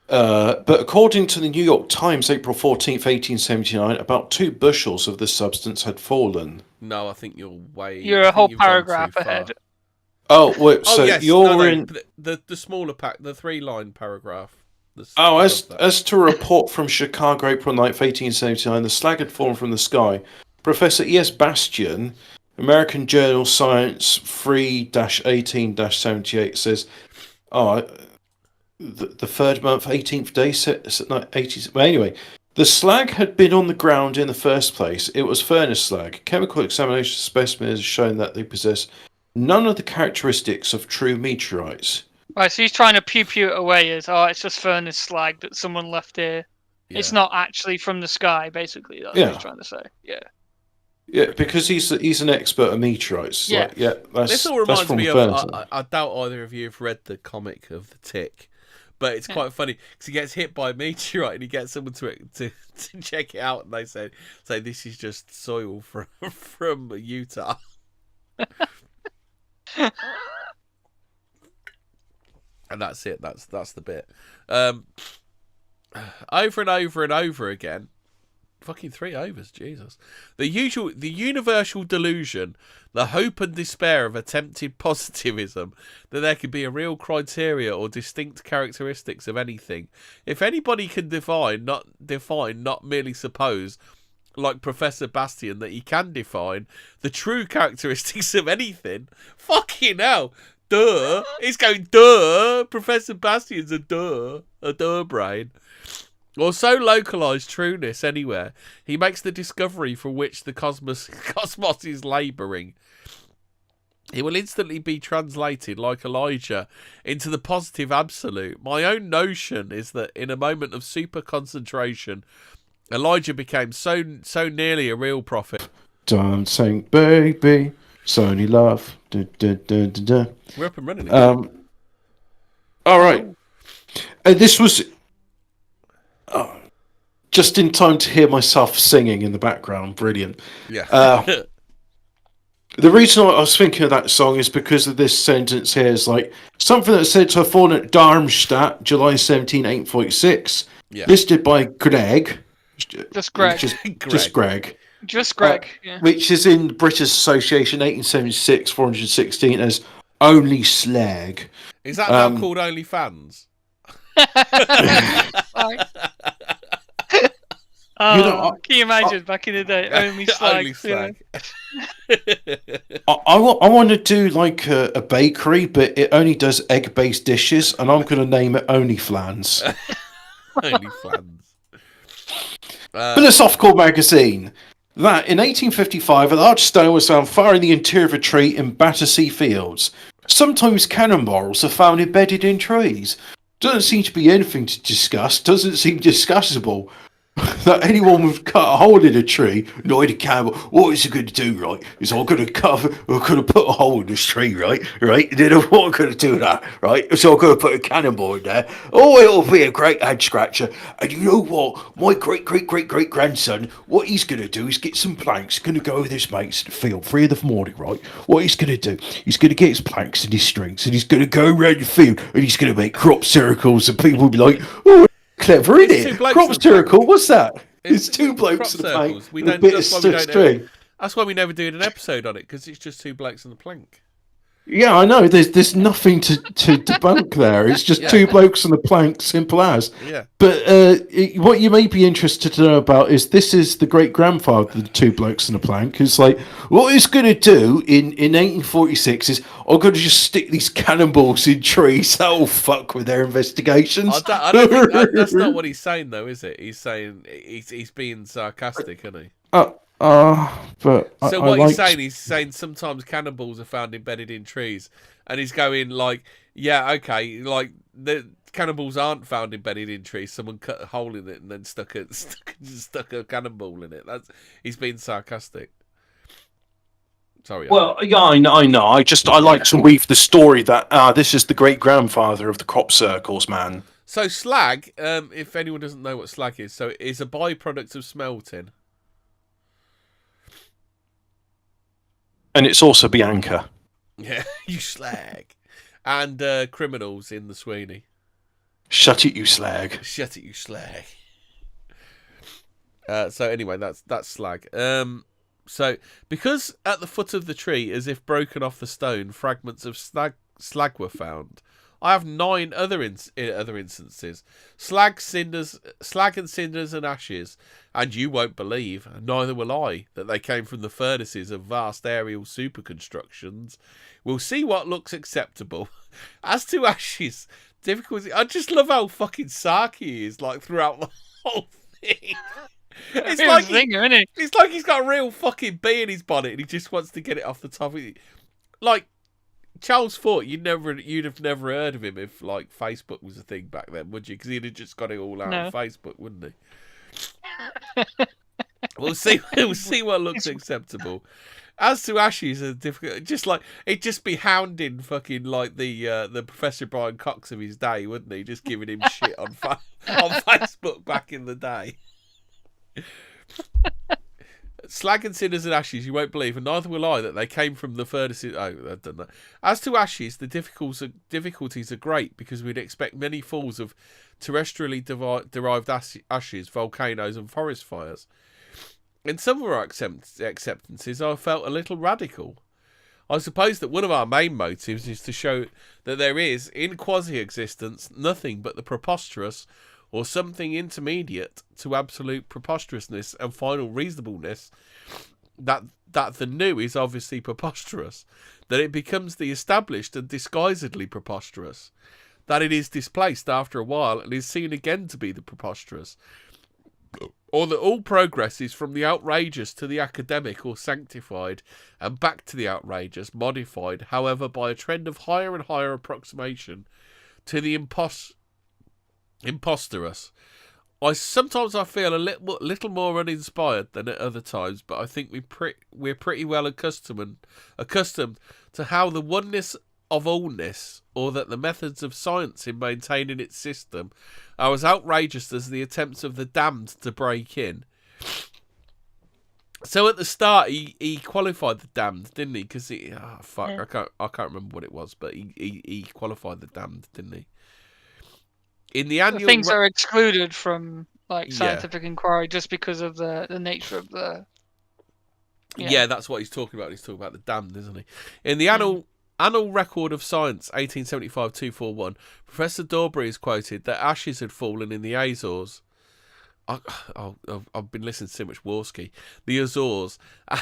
but according to the New York Times, April 14th, 1879, about 2 bushels of the substance had fallen. No, I think you're You're a whole paragraph ahead. Oh, wait, so yes, you're in... The smaller the 3-line paragraph. As to a report from Chicago, April 9th, 1879, the slag had fallen from the sky. Professor E.S. Bastian, American Journal Science 3-18-78 says, the third month, 18th day, 80s. Well, anyway, the slag had been on the ground in the first place. It was furnace slag. Chemical examination of specimens has shown that they possess none of the characteristics of true meteorites. Right, so he's trying to pew it away as, it's just furnace slag that someone left here. Yeah. It's not actually from the sky, basically. That's what he's trying to say. Yeah. Yeah, because he's an expert on meteorites. Yeah. This all reminds me of. I doubt either of you have read the comic of the Tick, but it's quite funny because he gets hit by a meteorite and he gets someone to check it out, and they say this is just soil from Utah. And that's it. That's the bit. Over and over and over again. Fucking 3 overs, Jesus. The universal delusion, the hope and despair of attempted positivism that there could be a real criteria or distinct characteristics of anything. If anybody can define, not merely suppose, like Professor Bastian, that he can define the true characteristics of anything, fucking hell. Duh. He's going, duh. Professor Bastian's a duh brain. Or so localised trueness anywhere, he makes the discovery for which the cosmos is labouring. He will instantly be translated, like Elijah, into the positive absolute. My own notion is that in a moment of super concentration, Elijah became so nearly a real prophet. Dancing baby, it's only love. Da, da, da, da, da. We're up and running. All right. This was just in time to hear myself singing in the background. Brilliant. Yeah. The reason I was thinking of that song is because of this sentence here. Is like something that said to have fallen at Darmstadt, July 17, 1846. Yeah. Listed by Greg. Just Greg. Just Greg. Just Greg. Yeah. Which is in British Association 1876, 416 as only slag. Is that now called OnlyFans? Oh, can you imagine back in the day? Only slag. Only slag. I want to do like a bakery, but it only does egg-based dishes, and I'm going to name it Only Flans. Only Flans. But a softcore magazine. That in 1855, a large stone was found far in the interior of a tree in Battersea Fields. Sometimes cannonballs are found embedded in trees. Doesn't seem to be anything to discuss. Doesn't seem discussable. That anyone would cut a hole in a tree, not in a cannibal. What is he going to do, right? Is I'm going to put a hole in this tree, right? Right? And then what I'm going to do with that, right? So I'm going to put a cannonball in there. Oh, it'll be a great head scratcher. And you know what? My great grandson, what he's going to do is get some planks. He's going to go with his mates to the field, 3 in the morning, right? What he's going to do, he's going to get his planks and his strings, and he's going to go around the field, and he's going to make crop circles, and people will be like, oh, clever, isn't it? Crop circle, what's that? It's 2 blokes in the plank. We and don't. a bit of string. That's why we never did an episode on it, because it's just 2 blokes in the plank. Yeah, I know. There's nothing to debunk there. It's just 2 blokes on the plank, simple as. Yeah. But what you may be interested to know about is this is the great grandfather of the 2 blokes on the plank. Who's like, what he's going to do in 1846 is I'm going to just stick these cannonballs in trees. That'll fuck with their investigations. I don't think that's not what he's saying, though, is it? He's saying he's being sarcastic, isn't he? He's saying sometimes cannonballs are found embedded in trees, and he's going like, yeah, okay, like the cannonballs aren't found embedded in trees. Someone cut a hole in it and then stuck a cannonball in it. He's being sarcastic. Sorry. Well, yeah, I know. I like to weave the story that this is the great grandfather of the crop circles, man. So slag, if anyone doesn't know what slag is, so it's a byproduct of smelting. And it's also Bianca. Yeah, you slag. And criminals in the Sweeney. Shut it, you slag. Shut it, you slag. So anyway, that's slag. So because at the foot of the tree, as if broken off the stone, fragments of slag were found, I have 9 other instances. Slag and cinders and ashes, and you won't believe, neither will I, that they came from the furnaces of vast aerial superconstructions. We'll see what looks acceptable. As to ashes, difficulty. I just love how fucking sarky he is, like throughout the whole thing. It's like he's got a real fucking bee in his bonnet, and he just wants to get it off the top. Like. Charles Fort, you'd have never heard of him if like Facebook was a thing back then, would you? Because he'd have just got it all out on Facebook, wouldn't he? We'll see what looks acceptable. As to ashes, are difficult. Just like it'd just be hounding fucking like the Professor Brian Cox of his day, wouldn't he? Just giving him shit on Facebook back in the day. Slag and cinders and ashes, you won't believe, and neither will I, that they came from the furnaces. Oh, I've done that. As to ashes, the difficulties are great, because we'd expect many falls of terrestrially derived ashes, volcanoes, and forest fires. In some of our acceptances, I felt a little radical. I suppose that one of our main motives is to show that there is, in quasi-existence, nothing but the preposterous, or something intermediate to absolute preposterousness and final reasonableness, that the new is obviously preposterous, that it becomes the established and disguisedly preposterous, that it is displaced after a while and is seen again to be the preposterous, or that all progress is from the outrageous to the academic or sanctified, and back to the outrageous, modified, however, by a trend of higher and higher approximation to the imposterous. Sometimes I feel a little more uninspired than at other times, but I think we're pretty well accustomed to how the oneness of allness, or that the methods of science in maintaining its system are as outrageous as the attempts of the damned to break in. So at the start, he qualified the Dammned, didn't he? Because Yeah. I can't remember what it was, but he qualified the Dammned, didn't he? In the annual, Things are excluded from like Yeah. scientific inquiry just because of the nature of the. Yeah, that's what he's talking about. He's talking about the Dammned, isn't he? In the Annal Record of Science, 1875-241, Professor Dawberry is quoted that ashes had fallen in the Azores. I've been listening to too much Warski. The Azores.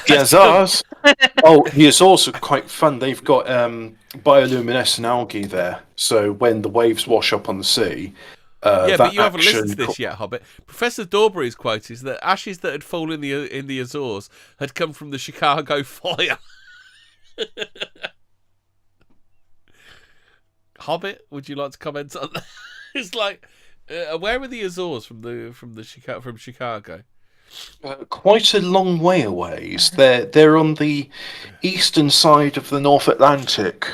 The Azores. The Azores are quite fun. They've got bioluminescent algae there, so when the waves wash up on the sea, but you haven't listened to this yet, Hobbit. Professor Dawberry's quote is that ashes that had fallen in the Azores had come from the Chicago fire. Hobbit, would you like to comment on that? It's like, where are the Azores from Chicago? Quite a long way away. They're on the eastern side of the North Atlantic.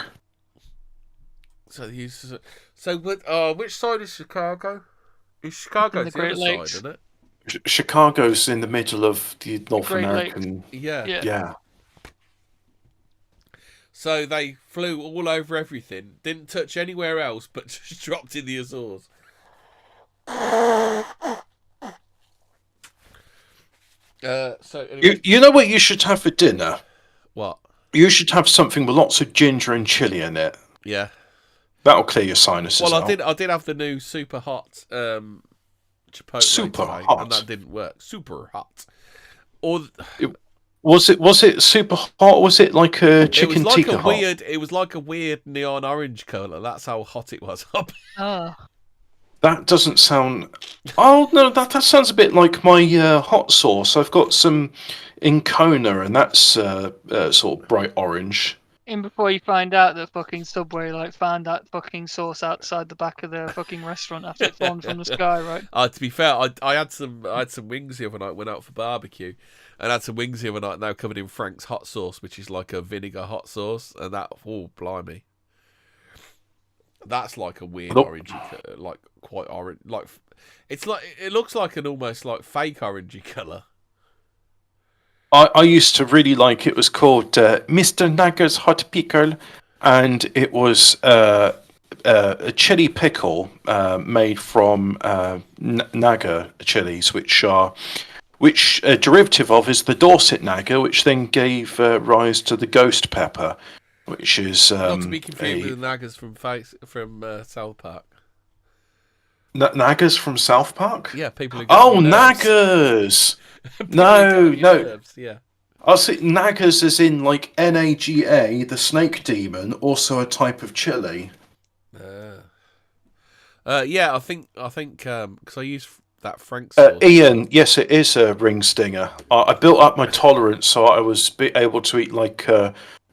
Which side is Chicago? Chicago's the other side, isn't it? Chicago's in the middle of the North Great American. Yeah. So they flew all over everything, didn't touch anywhere else, but just dropped in the Azores. So anyway. You know what you should have for dinner? What? You should have something with lots of ginger and chili in it. Yeah. That'll clear your sinuses. Well, out. I did have the new super hot chipotle super today, hot, and that didn't work. Super hot. Was it super hot? Or was it like a chicken tikka hot? It was like a weird neon orange colour. That's how hot it was. Oh. That doesn't sound. Oh no, that sounds a bit like my hot sauce. I've got some in Kona, and that's sort of bright orange. In before you find out that fucking Subway found that fucking sauce outside the back of the fucking restaurant after it formed from the sky, right? To be fair, I had some wings the other night. Went out for barbecue, and had some wings the other night. Now covered in Frank's hot sauce, which is like a vinegar hot sauce, and that blimey, that's like a weird orangey, like quite orange. Like it looks like an almost like fake orangey colour. I used to really like it. Was called Mr. Naga's Hot Pickle, and it was a chili pickle made from Naga chilies, which a derivative of is the Dorset Naga, which then gave rise to the ghost pepper, which is not to be confused with the Nagas from South Park. Nagas from South Park? Yeah, people who Nagas. No. Nerves, yeah. I'll say Nagas as in like Naga, the snake demon, also a type of chili. Yeah, I think because I use that Frank sauce. Ian, yes, it is a ring stinger. I built up my tolerance, so I was able to eat like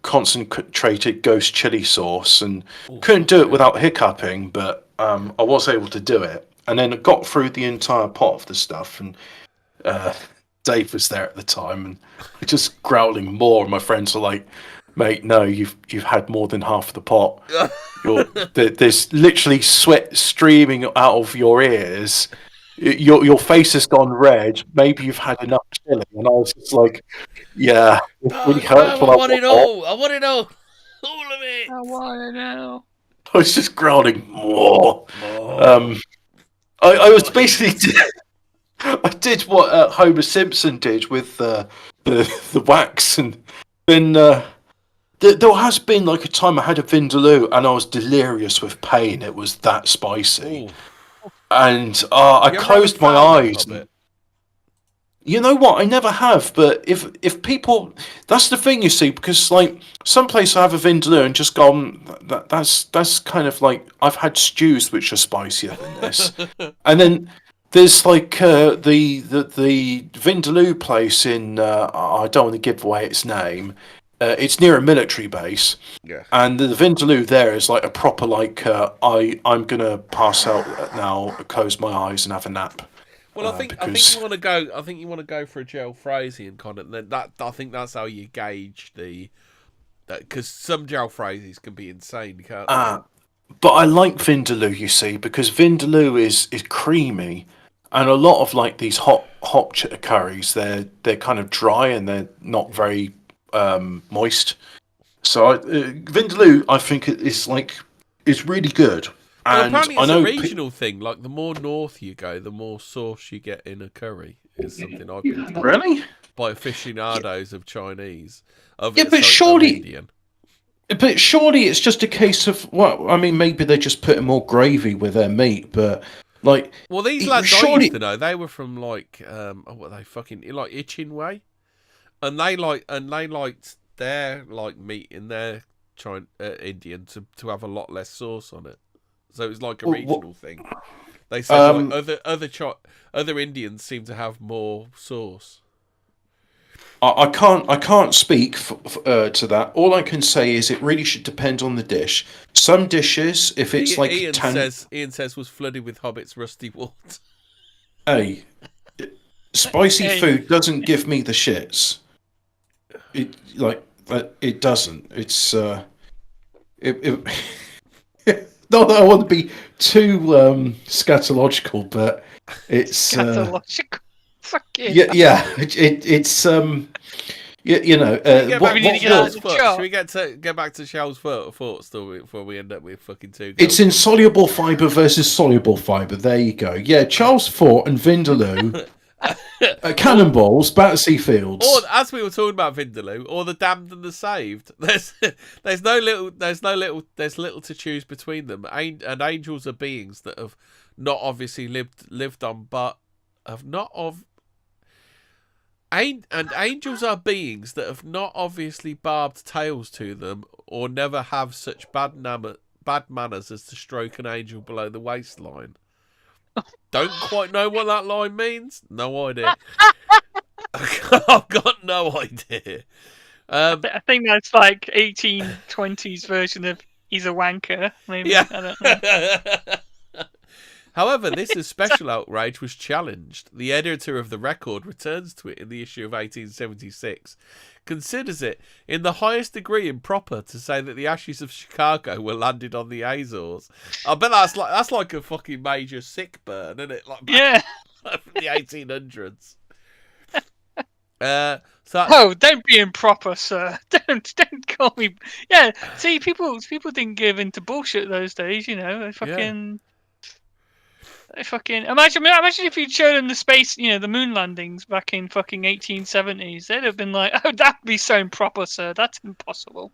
concentrated ghost chili sauce, and couldn't do it without hiccuping, but I was able to do it, and then it got through the entire pot of the stuff, and Dave was there at the time, and just growling more. And my friends were like, "Mate, no, you've had more than half the pot. There's literally sweat streaming out of your ears. Your face has gone red. Maybe you've had enough chili." And I was just like, "Yeah, it really hurts." I want it all. I want it all of it. I want it all. I was just growling more. I was basically. I did what Homer Simpson did with the wax, and then there has been like a time I had a vindaloo and I was delirious with pain. It was that spicy, and I closed my eyes. You know what? I never have, but if people, that's the thing, you see, because like some place I have a vindaloo and just gone. That's kind of like I've had stews which are spicier than this, and then. There's like the Vindaloo place in I don't want to give away its name. It's near a military base, and the Vindaloo there is like a proper like I'm gonna pass out now, close my eyes and have a nap. Well, I think you want to go. I think you want to go for a jalfrezi and kind of that. I think that's how you gauge because some jalfrezis can be insane, can't they? But I like Vindaloo, you see, because Vindaloo is creamy. And a lot of like these hot curries, they're kind of dry and they're not very moist. So Vindaloo, I think is really good. Well, And apparently I it's a know regional thing. Like, the more north you go, the more sauce you get in a curry. Is something I've been told. Really? By aficionados of Chinese. Of surely Indian. But surely it's just a case of, well, I mean, maybe they just put more gravy with their meat, but like, Well, these lads I surely used to know, they were from like, what are they fucking like Itchin Way, and they liked their like meat in their Indian to have a lot less sauce on it. So it was like a regional thing. They said like other Indians seem to have more sauce. I can't speak to that. All I can say is it really should depend on the dish. Some dishes, if it's like Ian says was flooded with hobbits' rusty water. Hey, spicy food doesn't give me the shits. It doesn't. It's not that I want to be too scatological, but it's Scatological. Fucking yeah. It's you know. Should we get back to Shell's thought story before we end up with fucking two? It's insoluble fibre versus soluble fibre. There you go. Yeah, Charles Fort and Vindaloo. Cannonballs, Battersea Fields. Or, as we were talking about Vindaloo, or the damned and the saved. There's little to choose between them. And angels are beings that have not obviously lived on, but have not of. And angels are beings that have not obviously barbed tails to them, or never have such bad manners as to stroke an angel below the waistline. Don't quite know what that line means. No idea. I've got no idea. I think that's like 1820s version of "he's a wanker." Maybe. Yeah. I don't know. However, this special outrage was challenged. The editor of the record returns to it in the issue of 1876, considers it in the highest degree improper to say that the ashes of Chicago were landed on the Azores. I bet that's like a fucking major sick burn, isn't it? Like, Yeah. From the 1800s. Don't be improper, sir. Don't call me. Yeah, see, people didn't give into bullshit those days. You know, they fucking imagine if you'd showed them the space, the moon landings back in fucking 1870s. They'd have been like, "Oh, that'd be so improper, sir. That's impossible.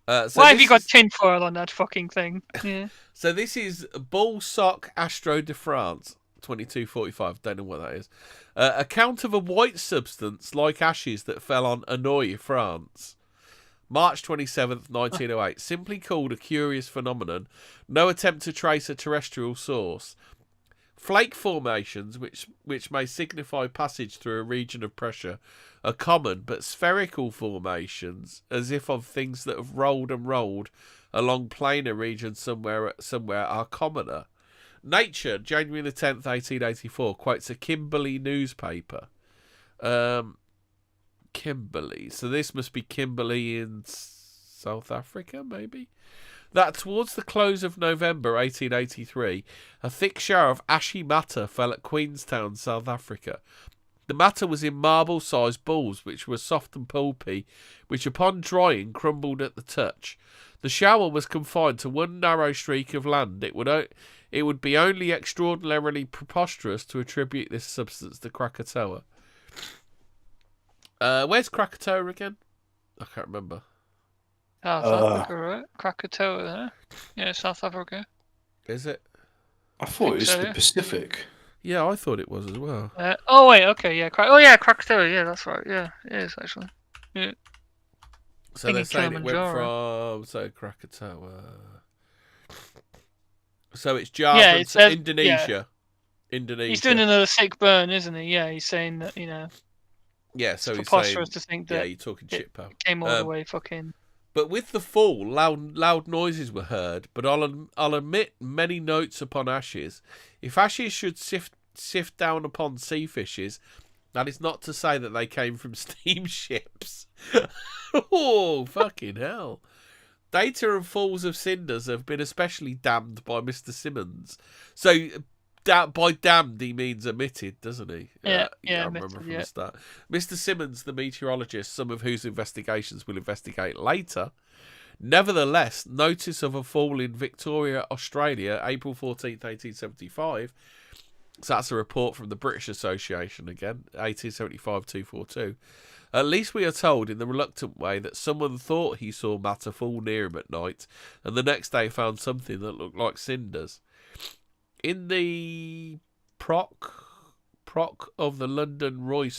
Why have you got tinfoil on that fucking thing?" Yeah. So this is Bull Sock Astro de France 2245. Don't know what that is. Account of a white substance like ashes that fell on Hanoï, France. March 27th, 1908. Simply called a curious phenomenon. No attempt to trace a terrestrial source. Flake formations, which may signify passage through a region of pressure, are common, but spherical formations, as if of things that have rolled and rolled along planar regions somewhere, are commoner. Nature, January the 10th, 1884, quotes a Kimberley newspaper. Kimberley. So this must be Kimberley in South Africa, maybe? That towards the close of November 1883, a thick shower of ashy matter fell at Queenstown, South Africa. The matter was in marble-sized balls, which were soft and pulpy, which upon drying crumbled at the touch. The shower was confined to one narrow streak of land. It would be only extraordinarily preposterous to attribute this substance to Krakatoa. Where's Krakatoa again? I can't remember. South Africa, right? Krakatoa, yeah, South Africa. Is it? I thought it was the Pacific. Yeah, I thought it was as well. Oh wait, okay, yeah, Krakatoa, yeah, that's right, yeah, it is actually. Yeah. So they're saying it went from Krakatoa. So it's Java, yeah, it says, Indonesia. Yeah. Indonesia. He's doing another sick burn, isn't he? Yeah, he's saying that Yeah, so it's he's preposterous saying, to think that you're talking shit, pal. Came all the way fucking. But with the fall, loud noises were heard. But I'll admit many notes upon ashes. If ashes should sift down upon sea fishes, that is not to say that they came from steamships. Oh, fucking hell. Data and falls of cinders have been especially damned by Mr. Simmons. So by damned he means omitted, doesn't he? Yeah, I remember from the start. Mr. Simmons, the meteorologist, some of whose investigations we'll investigate later, nevertheless, notice of a fall in Victoria, Australia, April 14th, 1875. So that's a report from the British Association again, 1875-242. At least we are told in the reluctant way that someone thought he saw matter fall near him at night, and the next day found something that looked like cinders. In the proc of the London Royal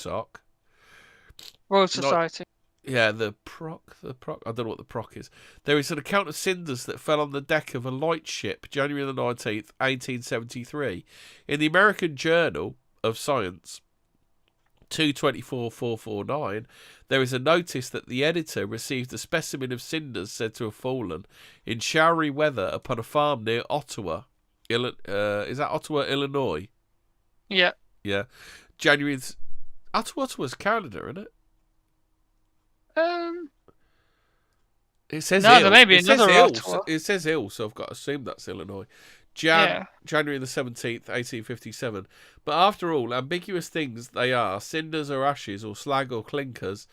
Society. The proc. I don't know what the proc is. There is an account of cinders that fell on the deck of a lightship, January the 19th, 1873. In the American Journal of Science, 224-449, there is a notice that the editor received a specimen of cinders said to have fallen in showery weather upon a farm near Ottawa. Is that Ottawa, Illinois? Yeah. Yeah. January. Ottawa's Canada, isn't it? It says no, there may be another Ottawa. It says ill, so I've got to assume that's Illinois. January the 17th, 1857. But after all, ambiguous things they are, cinders or ashes or slag or clinkers.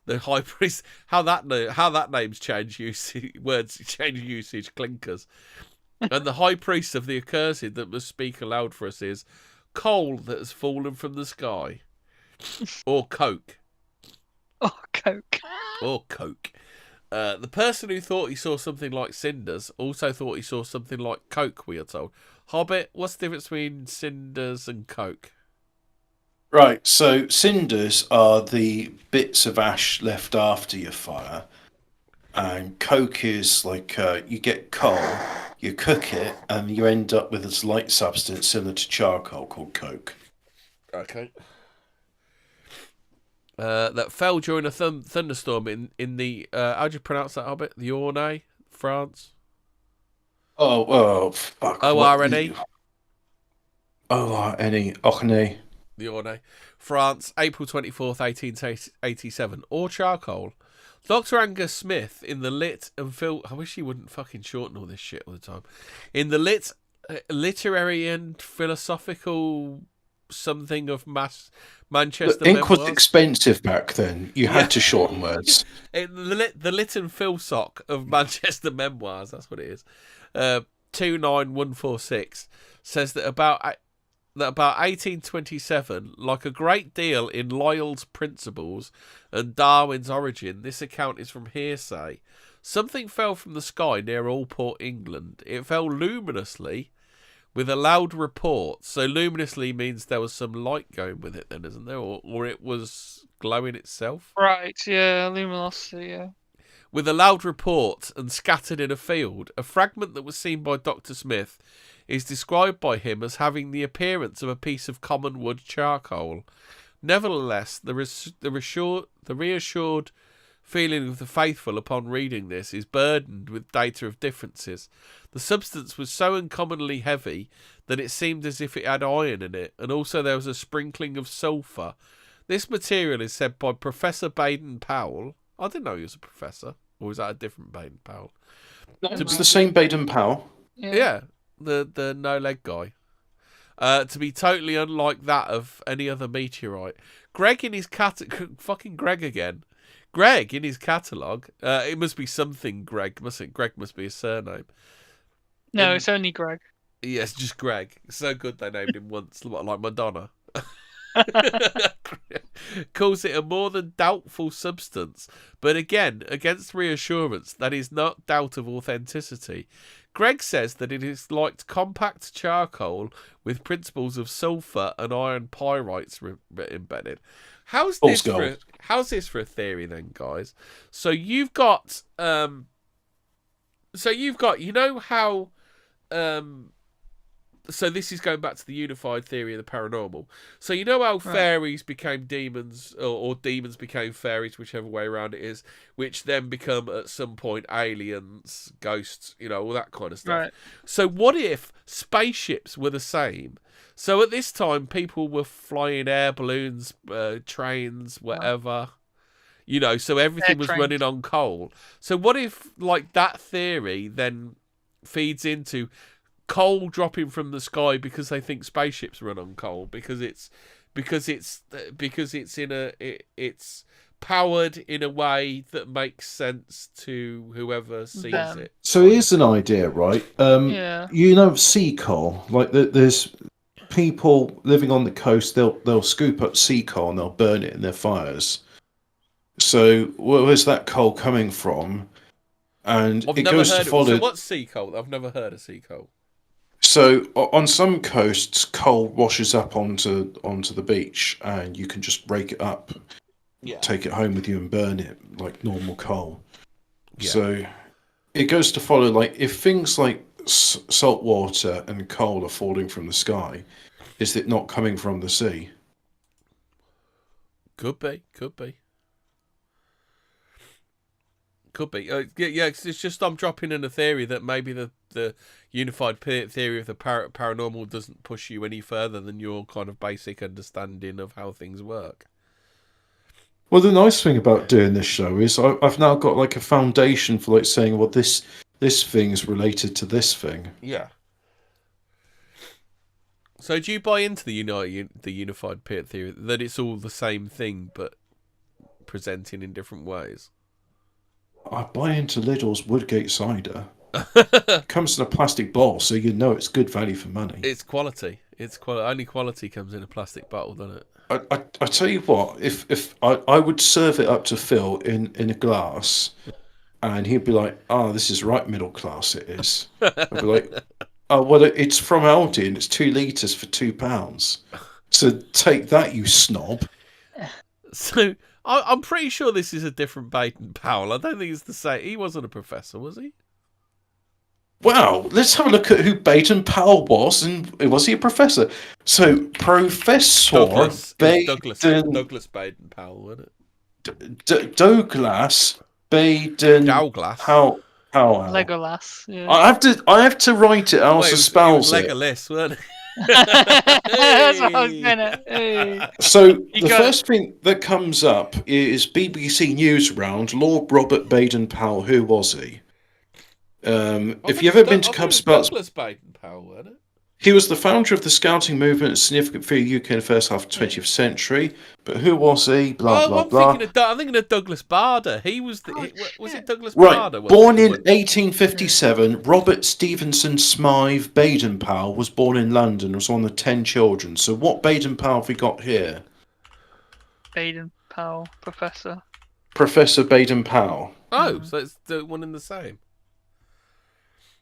The high priest, how that name's changed usage, words change usage, clinkers. And the high priest of the accursed that must speak aloud for us is coal that has fallen from the sky, or coke. Or coke. Or coke. The person who thought he saw something like cinders also thought he saw something like coke, we are told. Hobbit, what's the difference between cinders and coke? Right, so cinders are the bits of ash left after your fire. And coke is like you get coal, you cook it, and you end up with this light substance similar to charcoal called coke. Okay. That fell during a thunderstorm in the how do you pronounce that, Hobbit? The Orne, France. Fuck. O-R-N-E. O-R-N-E. Orne. The Orne, France, April 24th, 1887. Or charcoal. Dr. Angus Smith in the lit and I wish he wouldn't fucking shorten all this shit all the time. In the literary and philosophical something of Manchester ink Memoirs. was expensive back then. You had to shorten words. The lit and Phil sock of Manchester Memoirs, that's what it is. 29146 says that about 1827, like a great deal in Lyell's Principles and Darwin's Origin, this account is from hearsay. Something fell from the sky near Allport, England. It fell luminously with a loud report. So luminously means there was some light going with it then, isn't there? Or it was glowing itself? Right, yeah, luminosity, yeah. With a loud report and scattered in a field, a fragment that was seen by Dr. Smith is described by him as having the appearance of a piece of common wood charcoal. Nevertheless, the reassured feeling of the faithful upon reading this is burdened with data of differences. The substance was so uncommonly heavy that it seemed as if it had iron in it, and also there was a sprinkling of sulphur. This material is said by Professor Baden-Powell. I didn't know he was a professor. Or was that a different Baden-Powell? No, it's the same Baden-Powell. Yeah, the no-leg guy. To be totally unlike that of any other meteorite. Greg in his fucking Greg again. Greg in his catalogue. It must be something Greg, mustn't it? Greg must be his surname. No, it's only Greg. Yes, just Greg. So good they named him once, like Madonna. Calls it a more than doubtful substance, but again, against reassurance that is not doubt of authenticity. Greg says that it is like compact charcoal with principles of sulphur and iron pyrites embedded. How's this for a theory then, guys? So you've got you know how so this is going back to the unified theory of the paranormal. So you know how fairies became demons, or demons became fairies, whichever way around it is, which then become at some point aliens, ghosts, all that kind of stuff. Right. So what if spaceships were the same? So at this time, people were flying air balloons, trains, whatever. So everything was running on coal. So what if, like, that theory then feeds into coal dropping from the sky because they think spaceships run on coal because it's powered in a way that makes sense to whoever sees it. So here's an idea, right? Sea coal. Like there's people living on the coast. They'll scoop up sea coal and they'll burn it in their fires. So where's that coal coming from? And I've it never goes heard to follow. So what's sea coal? I've never heard of sea coal. So on some coasts, coal washes up onto the beach, and you can just break it up, take it home with you, and burn it like normal coal. Yeah. So it goes to follow, like, if things like salt water and coal are falling from the sky, is it not coming from the sea? Could be. It's just I'm dropping in a theory that maybe the unified theory of the paranormal doesn't push you any further than your kind of basic understanding of how things work. Well, the nice thing about doing this show is I've now got like a foundation for like saying, well, this thing is related to this thing. Yeah. So do you buy into the unified theory that it's all the same thing but presenting in different ways? I buy into Lidl's Woodgate cider. It comes in a plastic bottle, so you know it's good value for money. It's quality. Only quality comes in a plastic bottle, doesn't it? I tell you what, if I would serve it up to Phil in a glass, and he'd be like, this is right middle class, it is. I'd be like, well, it's from Aldi, and it's 2 litres for £2. So take that, you snob. So I'm pretty sure this is a different Baden-Powell. I don't think it's the same. He wasn't a professor, was he? Wow, let's have a look at who Baden-Powell was, and was he a professor? So, Professor Douglas Baden-Powell, wasn't it? Douglas Baden-Powell. Legolas. Yeah. I have to write it. I also spells it. Legolas, weren't it? That's what I was gonna. Hey. So the first thing that comes up is BBC News Round. Lord Robert Baden-Powell. Who was he? If you've ever been to Cub Scouts, Douglas Baden-Powell, wasn't it? He was the founder of the Scouting movement, significant for the UK in the first half of the 20th century. But who was he? Blah. I'm thinking of Douglas Bader. He was was it Douglas Bader? Right. Born in 1857, Robert Stevenson Smythe Baden-Powell was born in London. Was one of 10 children. So what Baden-Powell have we got here? Baden-Powell, Professor. Professor Baden-Powell. Oh, so it's the one and the same.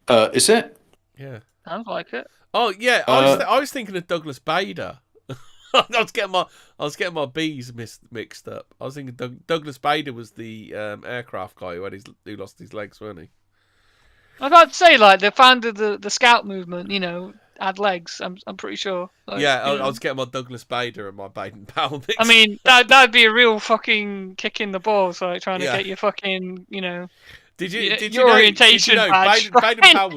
Is it? Yeah. Sounds like it. Oh yeah, I was thinking of Douglas Bader. I was getting my B's mixed up. I was thinking Douglas Bader was the aircraft guy who lost his legs, weren't he? I was about to say, like, the founder of the Scout movement, had legs. I'm pretty sure. Like, I was getting my Douglas Bader and my Baden-Powell mixed. I mean, that'd be a real fucking kick in the balls, like trying to get your fucking, Did you know, orientation badge? Baden-Powell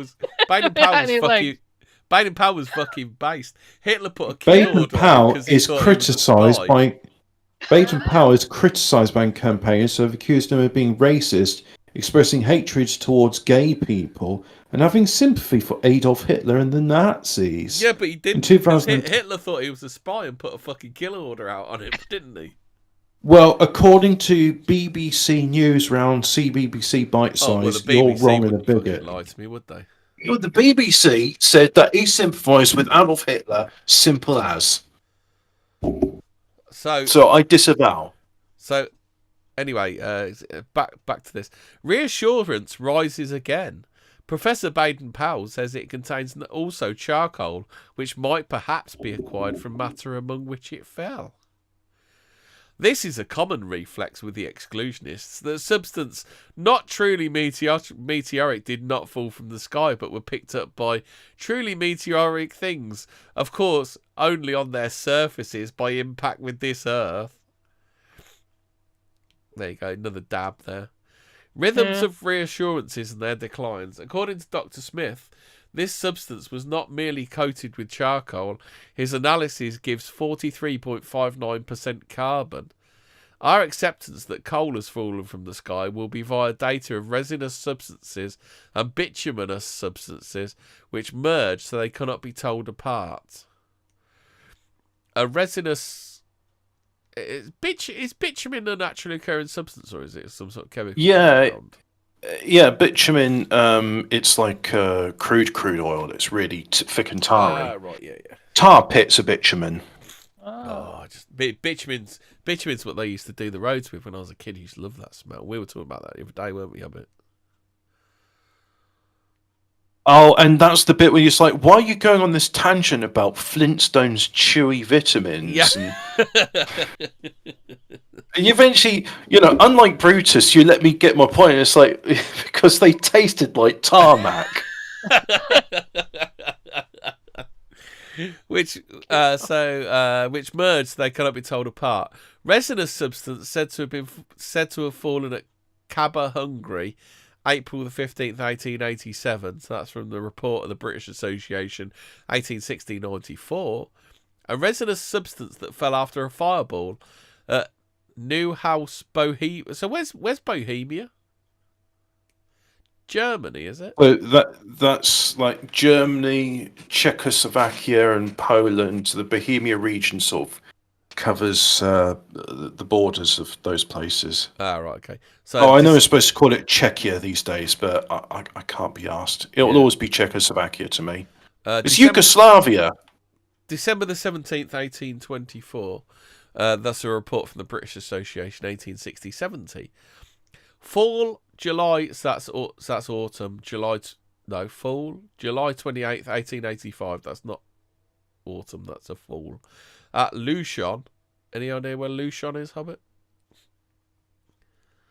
was fucking based. Hitler put a kill order Baden-Powell is criticised by campaigns who have accused him of being racist, expressing hatred towards gay people, and having sympathy for Adolf Hitler and the Nazis. Yeah, but he didn't. Hitler thought he was a spy and put a fucking kill order out on him, didn't he? Well, according to BBC News Round, CBBC Bite Size, you're wrong and a bigot. Lie to me, would they? The BBC said that he sympathised with Adolf Hitler, simple as. So I disavow. So, anyway, back to this. Reassurance rises again. Professor Baden-Powell says it contains also charcoal, which might perhaps be acquired from matter among which it fell. This is a common reflex with the exclusionists. The substance not truly meteoric did not fall from the sky, but were picked up by truly meteoric things. Of course, only on their surfaces by impact with this Earth. There you go, another dab there. Rhythms of reassurances and their declines. According to Dr. Smith, this substance was not merely coated with charcoal. His analysis gives 43.59% carbon. Our acceptance that coal has fallen from the sky will be via data of resinous substances and bituminous substances which merge so they cannot be told apart. A resinous... Is bitumen a naturally occurring substance, or is it some sort of chemical compound? Yeah, bitumen, it's like crude oil. It's really thick and tarry. Right, yeah. Tar pits are bitumen. Bitumen's what they used to do the roads with when I was a kid. I used to love that smell. We were talking about that the other day, weren't we, Hobbit? Oh, and that's the bit where you're just like, why are you going on this tangent about Flintstone's chewy vitamins? Yeah. And you eventually, unlike Brutus, you let me get my point. It's like, because they tasted like tarmac. which merged, they cannot be told apart. Resinous substance said to have fallen at Cabba, Hungary, April the 15th, 1887. So that's from the report of the British Association, 1860-94. A resinous substance that fell after a fireball at Neuhaus, Bohemia. So where's Bohemia? Germany, is it? Well, that's like Germany, Czechoslovakia, and Poland. The Bohemia region sort of covers the borders of those places. Ah, right, okay. So I know we're supposed to call it Czechia these days, but I can't be asked. It'll always be Czechoslovakia to me. It's Yugoslavia. December the 17th, 1824. That's a report from the British Association, 1860-70. Fall, July, so that's autumn. Fall, July 28th, 1885. That's not autumn, that's a fall. At Luchon. Any idea where Luchon is, Hobbit?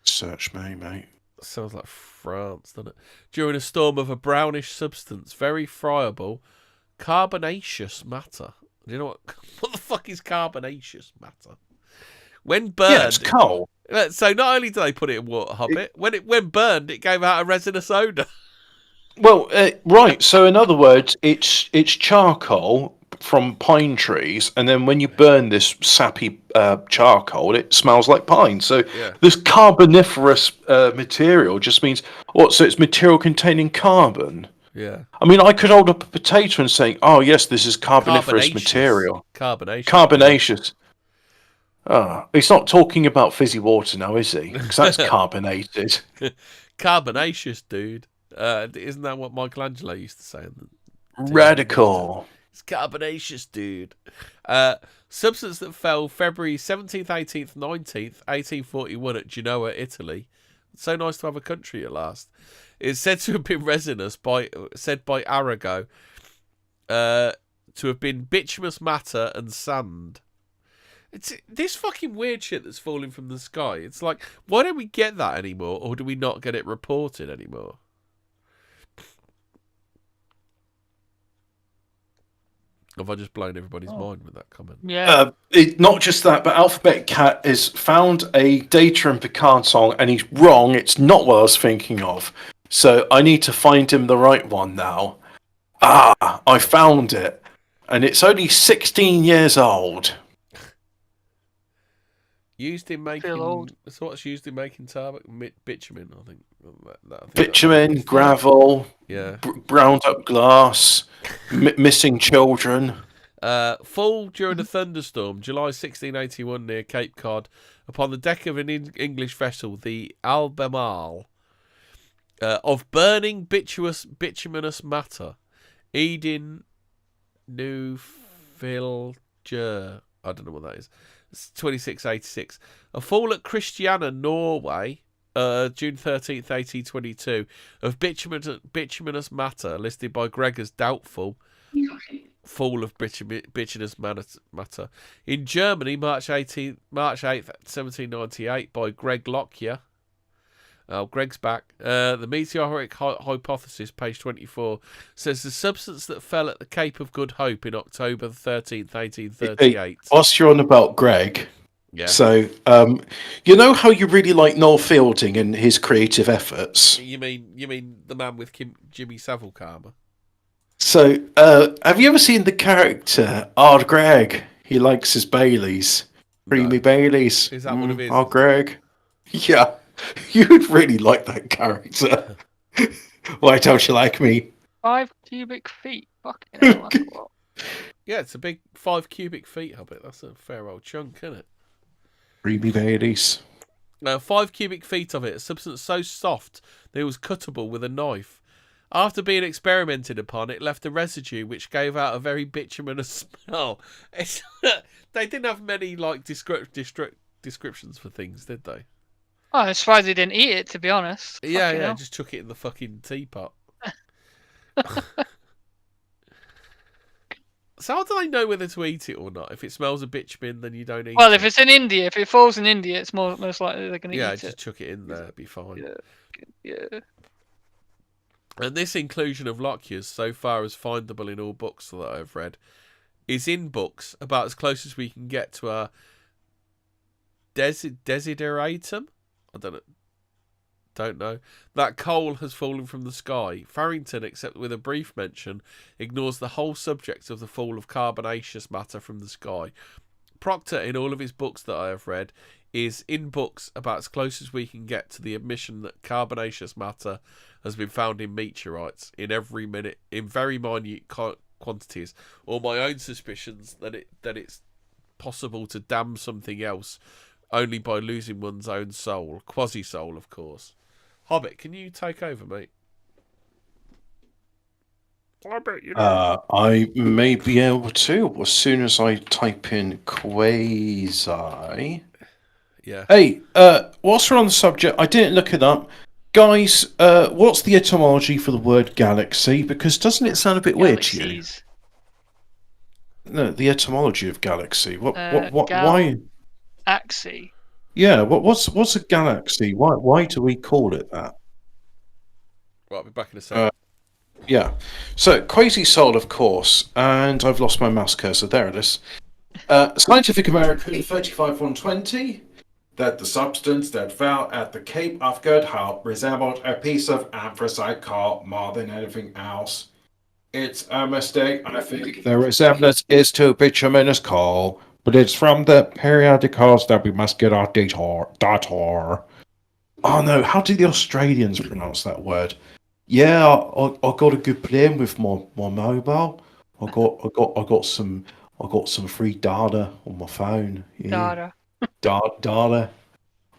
Search me, mate. Sounds like France, doesn't it? During a storm of a brownish substance, very friable, carbonaceous matter. Do you know what the fuck is carbonaceous matter? When burned... Yeah, it's coal. So not only do they put it in water, Hobbit, when burned, it gave out a resinous odour. Well, right. So in other words, it's charcoal from pine trees, and then when you burn this sappy charcoal, it smells like pine. So this carboniferous material just means what? So it's material containing carbon. Yeah. I mean, I could hold up a potato and say, "Oh, yes, this is carboniferous material." Carbonaceous. Oh, he's not talking about fizzy water now, is he? Because that's carbonated. Carbonaceous, dude. Isn't that what Michelangelo used to say? Radical. It's carbonaceous, dude. Substance that fell February 17th, 18th, 19th, 1841 at Genoa, Italy. It's so nice to have a country at last. It's said to have been resinous, said by Arago, to have been bituminous matter and sand. It's this fucking weird shit that's falling from the sky. It's like, why don't we get that anymore, or do we not get it reported anymore? Have I just blown everybody's mind with that comment? Yeah. Not just that, but Alphabet Cat has found a Data and Picard song, and he's wrong. It's not what I was thinking of. So I need to find him the right one now. I found it. And it's only 16 years old. Used in making... old. So what's used in making tarmac? Bitumen, I think. Bitumen, gravel, browned up glass, missing children. Fall during a thunderstorm, July 1681 near Cape Cod, upon the deck of an English vessel, the Albemarle, of burning bituminous matter, Eden Newfilger. I don't know what that is. It's 2686. A fall at Christiania, Norway, June 13th, 1822, of bituminous matter, listed by Gregg as doubtful. Fall of bituminous matter. In Germany, March 8th, 1798, by Gregg Lockyer. Oh, Gregg's back. The meteoric hypothesis, page 24, says the substance that fell at the Cape of Good Hope in October 13th, 1838. Hey, whilst you're on about Gregg, so you know how you really like Noel Fielding and his creative efforts? You mean the man with Jimmy Savile Karma? So, have you ever seen the character Ard Gregg? He likes his Baileys. Creamy Baileys. Is that one of his? Oh, Greg. Yeah. You'd really like that character. Why don't you like me? 5 cubic feet. Fucking hell, that's a lot. Yeah, it's a big 5 cubic feet, Hobbit. That's a fair old chunk, isn't it? Creamy Baileys. 5 cubic feet of it, a substance so soft that it was cuttable with a knife. After being experimented upon, it left a residue which gave out a very bituminous smell. They didn't have many like descriptions for things, did they? Oh, I'm surprised they didn't eat it, to be honest. Yeah, just chuck it in the fucking teapot. So how do they know whether to eat it or not? If it smells of bitumen, then you don't eat it. Well, if it's in India, if it falls in India, it's most likely they're going to eat it. Yeah, just chuck it in there, it'd be fine. Yeah. And this inclusion of lockures, so far as findable in all books that I've read, is in books about as close as we can get to a desideratum. I don't know. That coal has fallen from the sky. Farrington, except with a brief mention, ignores the whole subject of the fall of carbonaceous matter from the sky. Proctor, in all of his books that I have read, is in books about as close as we can get to the admission that carbonaceous matter has been found in meteorites in very minute quantities, or my own suspicions that it's possible to damn something else only by losing one's own soul, quasi-soul, of course. Hobbit, can you take over, mate? I may be able to as soon as I type in quasi. Yeah. Hey, whilst we're on the subject, I didn't look it up. Guys, what's the etymology for the word galaxy? Because doesn't it sound a bit weird to you? No, the etymology of galaxy. Why? Axie. Yeah, what's a galaxy? Why do we call it that? Right, I'll be back in a second. Yeah. So, quasi-soul, of course, and I've lost my mouse cursor. There it is. Scientific American 35120, that the substance that fell at the Cape of Good Hope resembled a piece of anthracite coal more than anything else. It's a mistake, I think. The resemblance is to bituminous coal, but it's from the periodicals that we must get our data. Oh no, how do the Australians pronounce that word? Yeah, I got a good plan with my mobile. I got some free data on my phone. Yeah. Data.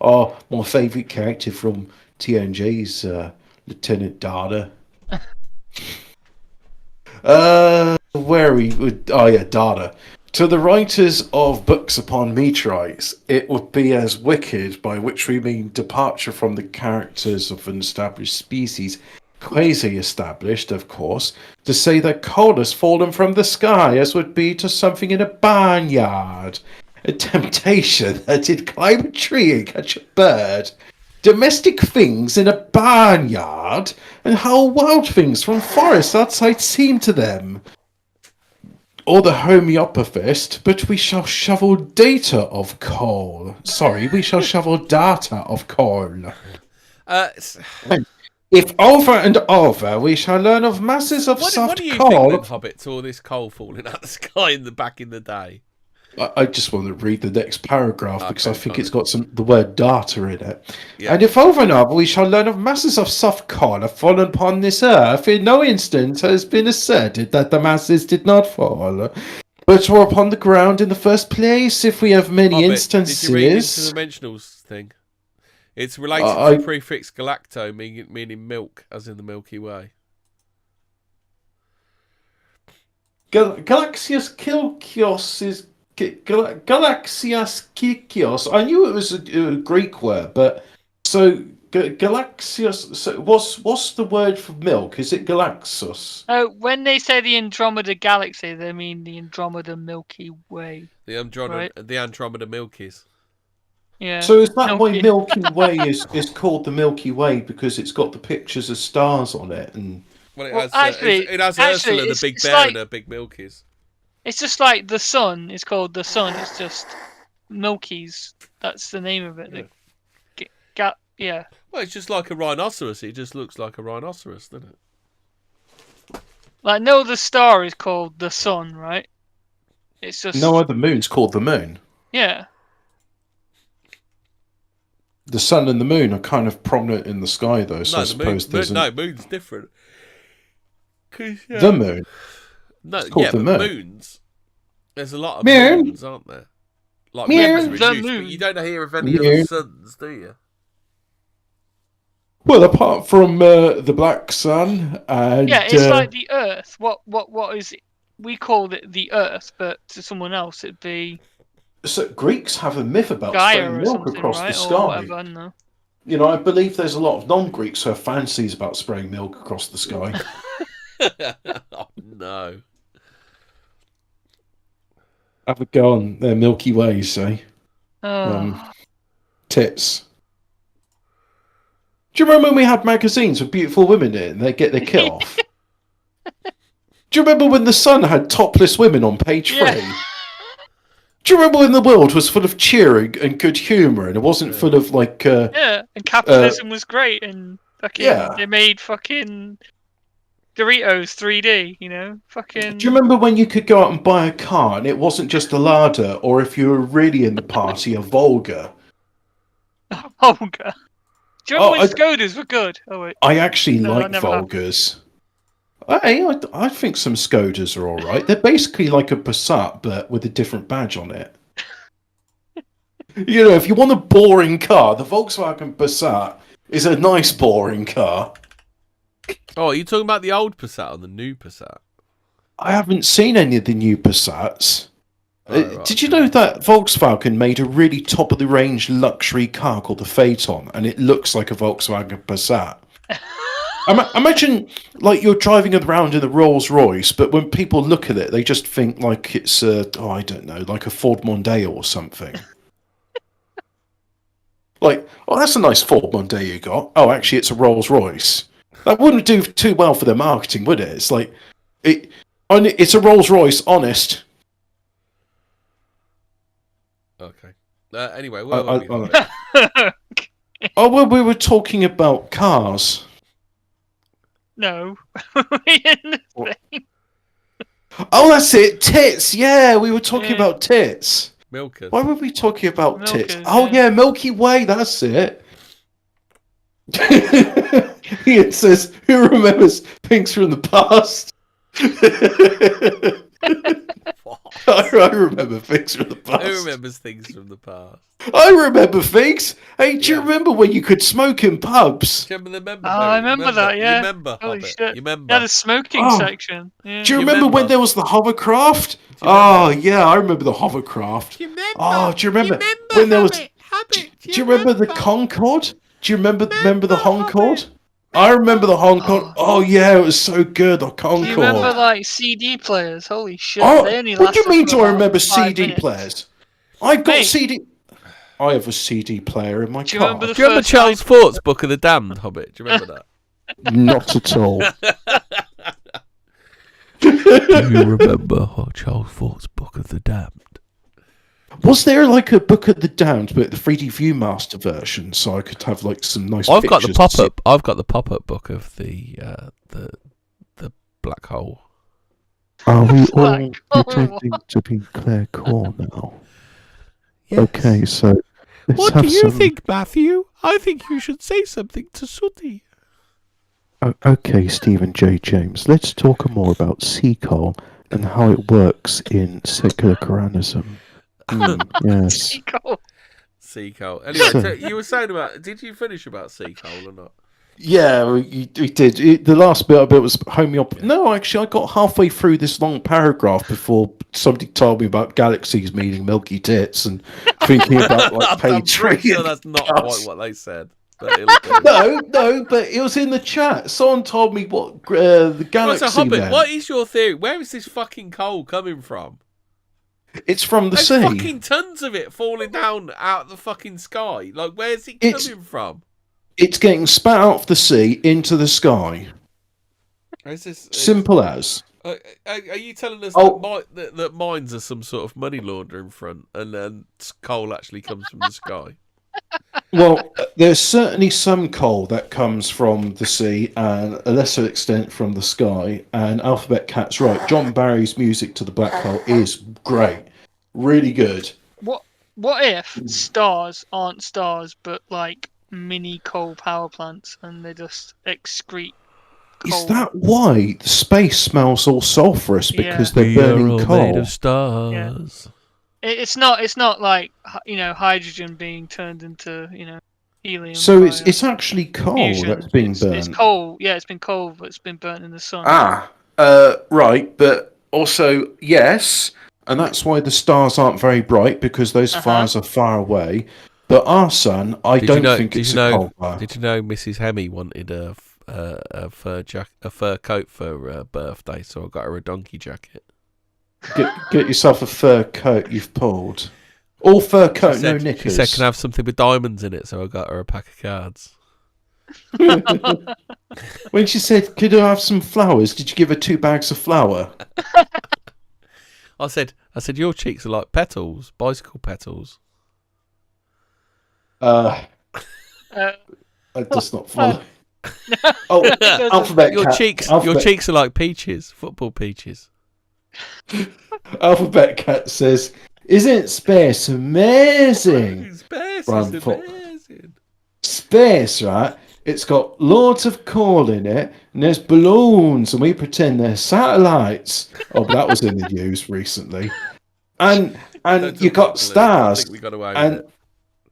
Oh, my favourite character from TNG's Lieutenant Data. Where are we? Oh yeah, Data. To the writers of books upon meteorites, it would be as wicked, by which we mean departure from the characters of an established species, quasi-established, of course, to say that coal has fallen from the sky, as would be to something in a barnyard. A temptation that did climb a tree and catch a bird. Domestic things in a barnyard, and how wild things from forests outside seem to them. Or the homeopathist, but we shall shovel data of coal. Sorry, we shall shovel data of coal. If over and over we shall learn of masses of soft coal. What do you think, then, Hobbit, to all this coal falling out of the sky back in the day? I just want to read the next paragraph because I think it's got the word data in it. Yeah. And if over and over we shall learn of masses of soft coal have fallen upon this earth, in no instance has been asserted that the masses did not fall, but were upon the ground in the first place. If we have many instances... Did you read interdimensionals thing? It's related to the prefix galacto, meaning milk, as in the Milky Way. Galaxius Kilkios is... Galaxias Kikios. I knew it was a Greek word, but so Galaxius. So what's the word for milk? Is it Galaxus? Oh, when they say the Andromeda Galaxy, they mean the Andromeda Milky Way. The Andromeda Milkies. Yeah. So is that why Milky Way is called the Milky Way, because it's got the pictures of stars on it? And it has Ursula, the big bear, and her big Milkies. It's just like the sun. It's called the sun. It's just Milkies. That's the name of it. Yeah. Well, it's just like a rhinoceros. It just looks like a rhinoceros, doesn't it? Like, no, the star is called the sun, right? It's just no other moon's called the moon. Yeah. The sun and the moon are kind of prominent in the sky, though. So I suppose moon's different. The moon. No, it's called the moon. Moons. There's a lot of moons, aren't there? Like moons reduced, the moon. but you don't hear of any other suns, do you? Well, apart from the black sun, and it's like the Earth. What is it? We called it the Earth, but to someone else it'd be. So Greeks have a myth about Gaia spraying milk across the sky. Or whatever, I don't know. You know, I believe there's a lot of non-Greeks who have fancies about spraying milk across the sky. Oh no! Have a go on their Milky Ways, eh? Tits. Do you remember when we had magazines with beautiful women in and they get their kit off? Do you remember when The Sun had topless women on page 3? Do you remember when the world was full of cheering and good humour and it wasn't full of like... and capitalism was great and fucking they made fucking Doritos 3D, you know? Fucking... Do you remember when you could go out and buy a car and it wasn't just a Lada, or if you were really in the party, a Volga? Volga? Do you remember when Skodas were good? Oh, wait. I actually like Volgas. I think some Skodas are alright. They're basically like a Passat, but with a different badge on it. You know, if you want a boring car, the Volkswagen Passat is a nice boring car. Oh, are you talking about the old Passat or the new Passat? I haven't seen any of the new Passats. Right, did you know that Volkswagen made a really top-of-the-range luxury car called the Phaeton, and it looks like a Volkswagen Passat? Imagine, like, you're driving around in a Rolls-Royce, but when people look at it, they just think, like, it's I don't know, like a Ford Mondeo or something. Like, oh, that's a nice Ford Mondeo you got. Oh, actually, it's a Rolls-Royce. That wouldn't do too well for their marketing, would it? It's like, it's a Rolls-Royce, honest. Okay. Anyway, where were we? Oh, well, we were talking about cars. No. Oh, that's it. Tits. Yeah, we were talking about tits. Milkers. Why were we talking about tits? Milkers, Oh, yeah, Milky Way. That's it. It says, who remembers things from the past? I remember things from the past. Who remembers things from the past? I remember things. Hey, do you remember when you could smoke in pubs? Do you remember I remember that, yeah. You remember, Holy Hobbit? shit. You remember? Yeah, the smoking section. Yeah. Do you remember when there was the hovercraft? Oh, yeah, I remember the hovercraft. Do you remember? Oh, do you remember when there was... Hobbit, do you remember the Concorde? Do you remember the Concorde? I remember the Concorde. Oh, yeah, it was so good, the Concorde. Do you remember, like, CD players? Holy shit. Oh, they only what do you mean do I remember 5 CD minutes. players? I've got CD... I have a CD player in my car. Remember do you remember Charles Fort's Book of the Damned, Hobbit? Do you remember that? Not at all. Do you remember Charles Fort's Book of the Damned? Was there like a Book of the Damned, but the 3D Viewmaster version, so I could have like some nice I've pictures? got the pop-up. I've got the pop-up book of the black hole. Are we all Black hole. pretending to be Claire Core now? Yes. Okay, so What do you think, Matthew? I think you should say something to Sooty. Okay, Stephen J. James, let's talk more about sea coal and how it works in secular Quranism. Yes. Sea coal. Anyway, so you were saying about... Did you finish about sea coal or not? Yeah, we did. The last bit of it was homeopathy. No, actually, I got halfway through this long paragraph before somebody told me about galaxies meaning milky tits and thinking about like page 3. Sure that's not quite what they said. But No, but it was in the chat. Someone told me what the galaxy Hobbit, meant. what is your theory? Where is this fucking coal coming from? It's from the There's sea. fucking tons of it falling down out of the fucking sky. Like, where's it coming from? It's getting spat out of the sea into the sky. Simple as. Are you telling us that mines are some sort of money laundering front and then coal actually comes from the sky? Well, there's certainly some coal that comes from the sea and a lesser extent from the sky. And Alphabet Cat's right. John Barry's music to the Black Hole is great. Really good. What if stars aren't stars, but like mini coal power plants, and they just excrete coal? Is that why the space smells all sulphurous? Because they're burning coal. Made of stars. Yeah. It's not like hydrogen being turned into helium. So it's actually coal fusion. that's being burnt. It's coal. Yeah, it's been coal, but it's been burnt in the sun. Right, but also yes, and that's why the stars aren't very bright, because those fires are far away. But our sun, I don't think it's a coal fire. Did you know Mrs. Hemi wanted a fur coat for her birthday, so I got her a donkey jacket. Get yourself a fur coat. You've pulled all fur coat, no knickers. She said, "Can I have something with diamonds in it?" So I got her a pack of cards. When she said, "Could I have some flowers?" Did you give her 2 bags of flour? I said, "Your cheeks are like petals, bicycle petals." I does not follow. Alphabet your cat. Your cheeks are like peaches, football peaches. Alphabet Cat says, "Isn't space amazing?" Space is amazing. Space, right? It's got loads of coal in it, and there's balloons, and we pretend they're satellites. Oh, but that was in the news recently. And you got stars. I think we got away and with it.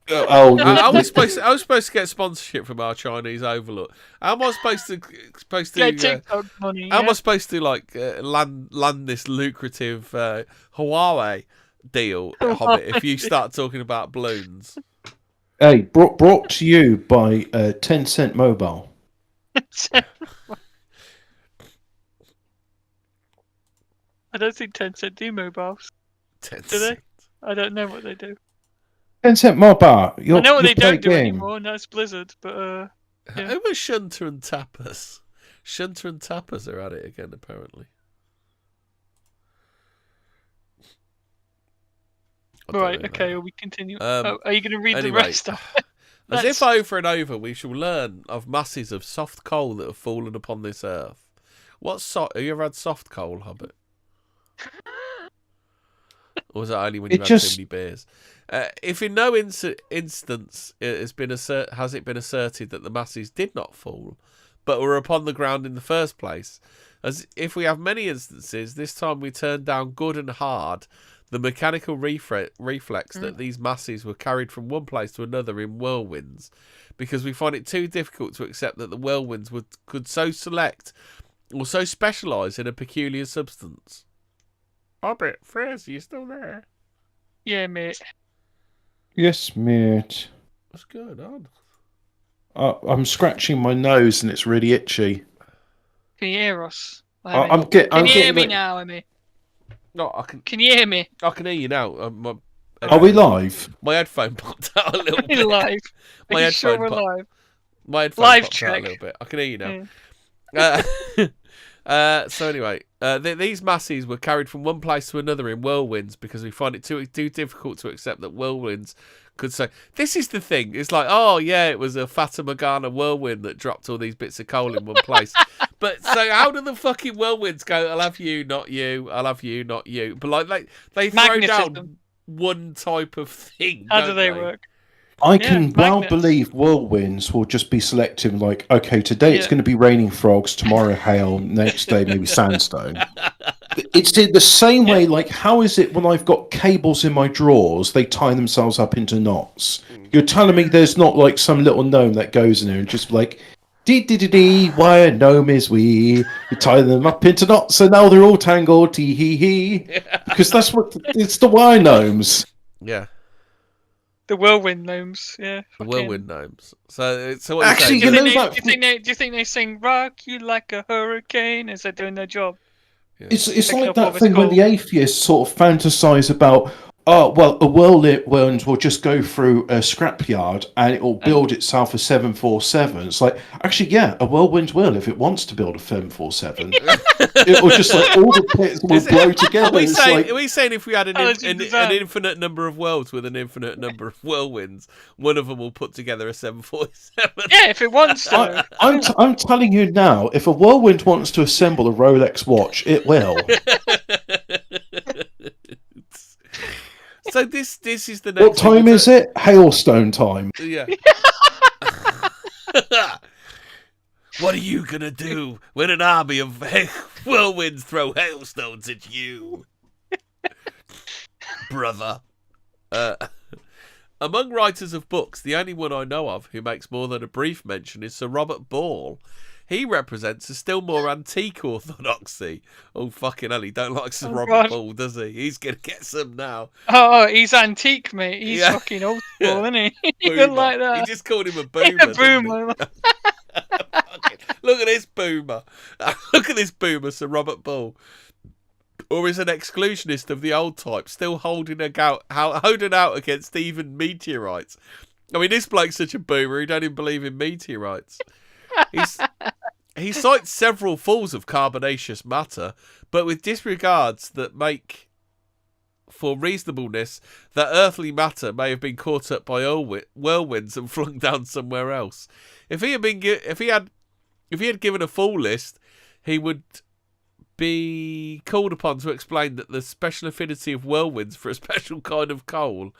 I was supposed to get sponsorship from our Chinese overlord. How am I supposed to get TikTok money? How am I supposed to land this lucrative Huawei deal, Hobbit, if you start talking about balloons? Hey, brought to you by 10-cent Mobile. I don't think 10-cent do mobiles. 10 do they? I don't know what they do. 10-cent Mobile. I know what they don't do anymore, and that's Blizzard. But yeah. Who was Shunter and Tapas? Shunter and Tapas are at it again, apparently. Right, okay, we continue. Are you going to read the rest of it? As if over and over we shall learn of masses of soft coal that have fallen upon this earth. Have you ever had soft coal, Hobbit? Or was that only when you had too many beers? If in no instance has it been asserted that the masses did not fall, but were upon the ground in the first place, as if we have many instances, this time we turn down good and hard the mechanical reflex that these masses were carried from one place to another in whirlwinds, because we find it too difficult to accept that the whirlwinds could so select or so specialise in a peculiar substance. Hobbit, Fraser, you still there? Yeah, mate. Yes, mate. What's going on? I'm scratching my nose and it's really itchy. Can you hear us? Can you hear me now, Emmy? No, I can. Can you hear me? I can hear you now. Are we live? My headphone popped out a little bit. Live. My headphone we're live? My headphone live popped check. out a little bit. I can hear you now. So anyway, these masses were carried from one place to another in whirlwinds because we find it too difficult to accept that whirlwinds could say. This is the thing. It's like, oh yeah, it was a Fata Morgana whirlwind that dropped all these bits of coal in one place. But so how do the fucking whirlwinds go? I'll have you, not you. I'll have you, not you. But like they throw down one type of thing. How do they work? I can well believe whirlwinds will just be selective, like, okay, today it's going to be raining frogs, tomorrow hail, next day maybe sandstone. It's in the same way, like, how is it when I've got cables in my drawers, they tie themselves up into knots? You're telling me there's not, like, some little gnome that goes in there and just, like, dee-dee-dee-dee, why a gnome is we? You tie them up into knots, so now they're all tangled, tee-hee-hee. Because that's what, it's the wire gnomes. Yeah. The whirlwind gnomes, yeah. The whirlwind gnomes. So what actually, do you think they sing "Rock You Like a Hurricane" as they're doing their job? Yeah. It's like that thing when the atheists sort of fantasize about, oh, well, a whirlwind will just go through a scrapyard and it will build itself a 747. It's like, actually, yeah, a whirlwind will if it wants to build a 747. It will just, like, all the pits will blow together. Are we saying if we had an infinite number of worlds with an infinite number of whirlwinds, one of them will put together a 747? Yeah, if it wants to. I'm telling you now, if a whirlwind wants to assemble a Rolex watch, it will. So this is the next. What time is it? Hailstone time. Yeah. What are you gonna do when an army of whirlwinds throw hailstones at you, brother? Among writers of books, the only one I know of who makes more than a brief mention is Sir Robert Ball. He represents a still more antique orthodoxy. Oh, fucking hell, he don't like Sir Robert Ball, does he? He's going to get some now. Oh, he's antique, mate. He's fucking old school, isn't he? He doesn't like that. He just called him a boomer. He's a boomer. Look at this boomer. Look at this boomer, Sir Robert Ball. Or is an exclusionist of the old type, still holding out against even meteorites. I mean, this bloke's such a boomer, he don't even believe in meteorites. He cites several falls of carbonaceous matter, but with disregards that make for reasonableness that earthly matter may have been caught up by whirlwinds and flung down somewhere else. If he had given a full list, he would be called upon to explain that the special affinity of whirlwinds for a special kind of coal.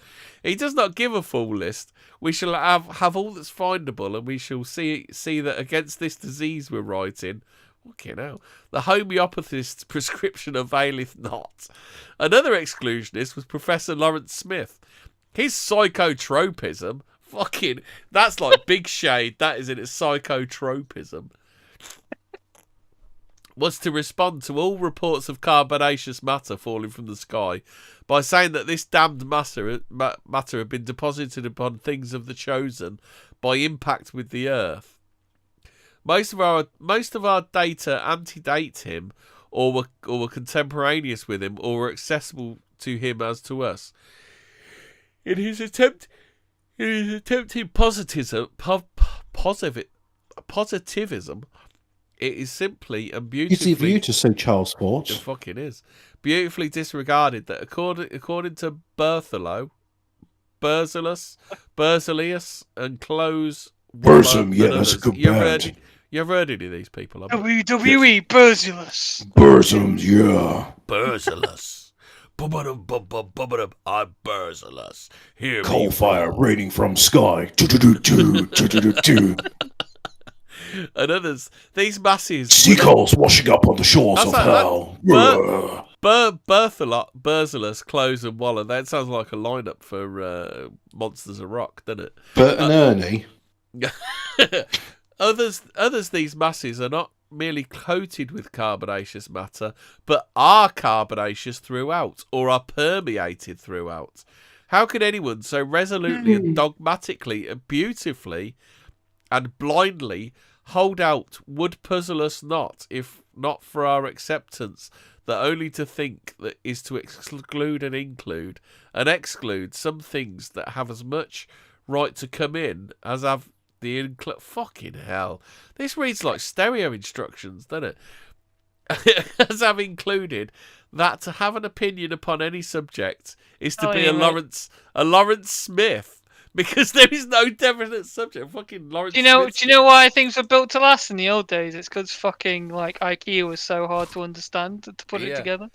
He does not give a full list. We shall have all that's findable, and we shall see that against this disease we're writing, fucking hell, the homeopathist's prescription availeth not. Another exclusionist was Professor Lawrence Smith. His psychotropism, fucking, that's like big shade, that is in its psychotropism, was to respond to all reports of carbonaceous matter falling from the sky by saying that this damned matter had been deposited upon things of the chosen by impact with the earth. Most of our data antedate him, or were contemporaneous with him, or were accessible to him as to us. In his attempt in positivism, it is simply and beautifully... Easy for you to say, Charles Fort. It fucking is. Beautifully disregarded that according to Berzelius, and Close... Burzum, yeah, that's a good band. You've heard any of these people? WWE Berzelius. Burzum, yeah. Berzelius. I'm Berzelius. Here Coal fire raining from sky. And others, these masses... Seagulls washing up on the shores of hell. Berzelius, Close and Waller. That sounds like a lineup for Monsters of Rock, doesn't it? Bert and Ernie. Others, these masses are not merely coated with carbonaceous matter, but are carbonaceous throughout, or are permeated throughout. How can anyone so resolutely and dogmatically and beautifully and blindly hold out would puzzle us not, if not for our acceptance, that only to think that is to exclude and include, and exclude some things that have as much right to come in as have the fucking hell. This reads like stereo instructions, doesn't it? As have included that to have an opinion upon any subject is to be a Lawrence Smith. Because there is no definite subject. Fucking Lawrence. Do you know why things were built to last in the old days? It's because fucking like IKEA was so hard to understand to put it together.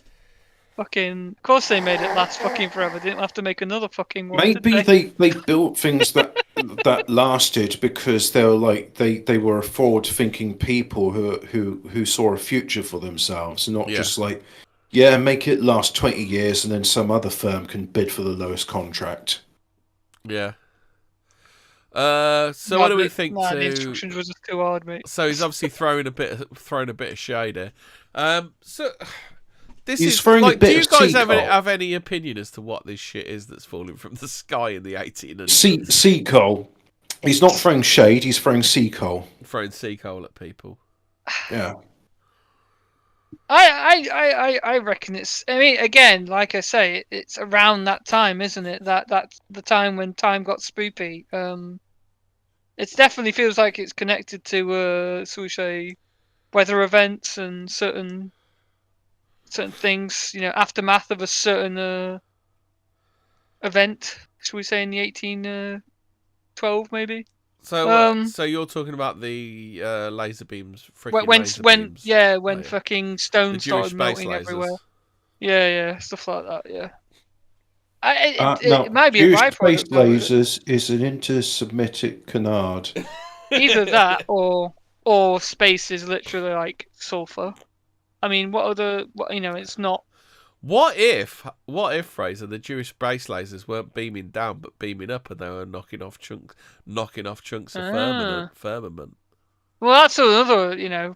Fucking, of course they made it last fucking forever. They didn't have to make another fucking one. Maybe they built things that lasted because they were forward-thinking people who saw a future for themselves, not just like, make it last 20 years and then some other firm can bid for the lowest contract. Yeah. So what do we think? The instructions was just too hard, mate. So he's obviously throwing a bit of shade here. So this he's is throwing like, a bit do you of guys seagull. have any opinion as to what this shit is that's falling from the sky in the 1800s? Sea coal. He's not throwing shade. He's throwing sea coal. Throwing sea coal at people. Yeah. I reckon it's. I mean, again, like I say, it's around that time, isn't it? That's the time when time got spoopy. It definitely feels like it's connected to, shall we say, weather events and certain things. You know, aftermath of a certain event. Shall we say in the 1812 maybe? So you're talking about the laser beams, when fucking stones started melting lasers. everywhere. Yeah, stuff like that. Yeah. It might be a Jewish byproduct. space Though. lasers is an inter-Semitic canard. Either that, or space is literally like sulfur. I mean, it's not. What if, Fraser, the Jewish space lasers weren't beaming down but beaming up, and they were knocking off chunks of firmament? Well, that's another,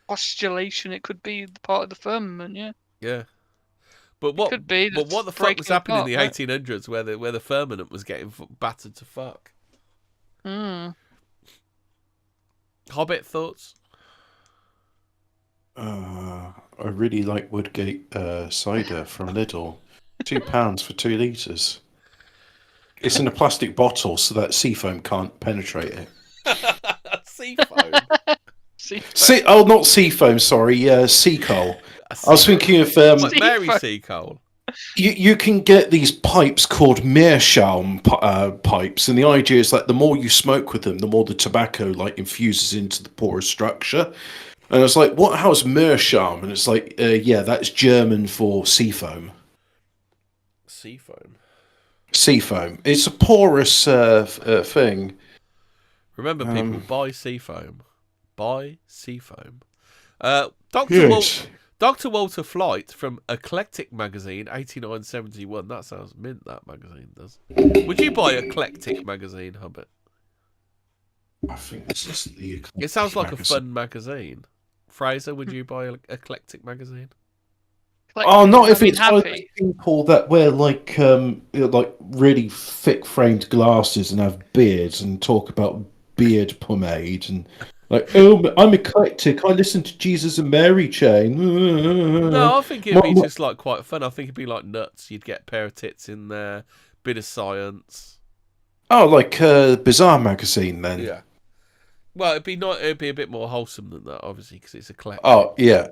postulation. It could be part of the firmament, yeah. Yeah. But what? Could be. But what the fuck was happening in the 1800s, where the firmament was getting battered to fuck? Hobbit thoughts? I really like Woodgate cider from Lidl. £2 for 2 litres. It's in a plastic bottle, so that seafoam can't penetrate it. Seafoam? Not seafoam, sorry. Sea coal. I was thinking of Mary Seacole. You can get these pipes called meerschaum pipes, and the idea is like the more you smoke with them, the more the tobacco like infuses into the porous structure. And I was like, how's meerschaum? And it's like, that's German for seafoam. Seafoam. It's a porous thing. Remember, people, buy seafoam. Buy seafoam. Dr. Walter Flight from Eclectic Magazine, 8971. That sounds mint, that magazine does. Would you buy Eclectic Magazine, Hubbard? I think this is the Eclectic It sounds like magazine. a fun magazine. Fraser, would you buy Eclectic Magazine? Not if it's like people that wear like really thick-framed glasses and have beards and talk about beard pomade and like, I'm eclectic. I listen to Jesus and Mary chain. No, I think it'd be just like quite fun. I think it'd be like nuts. You'd get a pair of tits in there, bit of science. Oh, like Bizarre magazine then. Yeah. Well, it'd be a bit more wholesome than that, obviously, because it's eclectic. Oh yeah.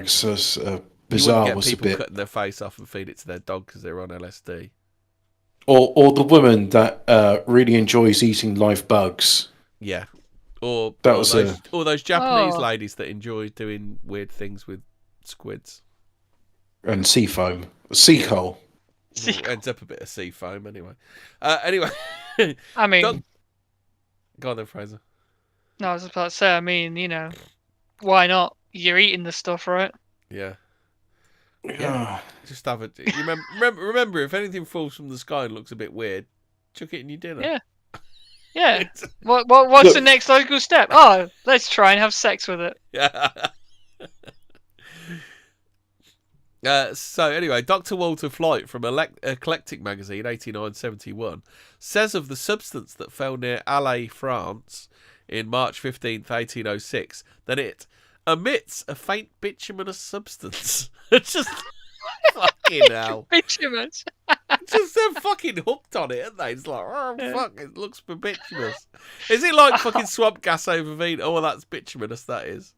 So, Bizarre was a bit. People cutting their face off and feed it to their dog because they're on LSD. Or the woman that really enjoys eating live bugs. Yeah. Or those Japanese ladies that enjoy doing weird things with squids. And seafoam. Sea coal. Ends up a bit of sea foam anyway. I mean... Go on then, Fraser. No, I was about to say, why not? You're eating the stuff, right? Yeah. Just have it. You remember, if anything falls from the sky and looks a bit weird, chuck it in your dinner. Yeah. Yeah. What's the next logical step? Oh, let's try and have sex with it. Yeah. So anyway, Dr. Walter Flight from Eclectic Magazine, 8971, says of the substance that fell near Alais, France, in March 15th, 1806, that it emits a faint bituminous substance. It's just fucking hell. Bituminous. Just they're fucking hooked on it, aren't they? It's like, fuck, it looks bituminous. Is it like fucking swamp gas over Venus? Oh, well, that's bituminous, that is.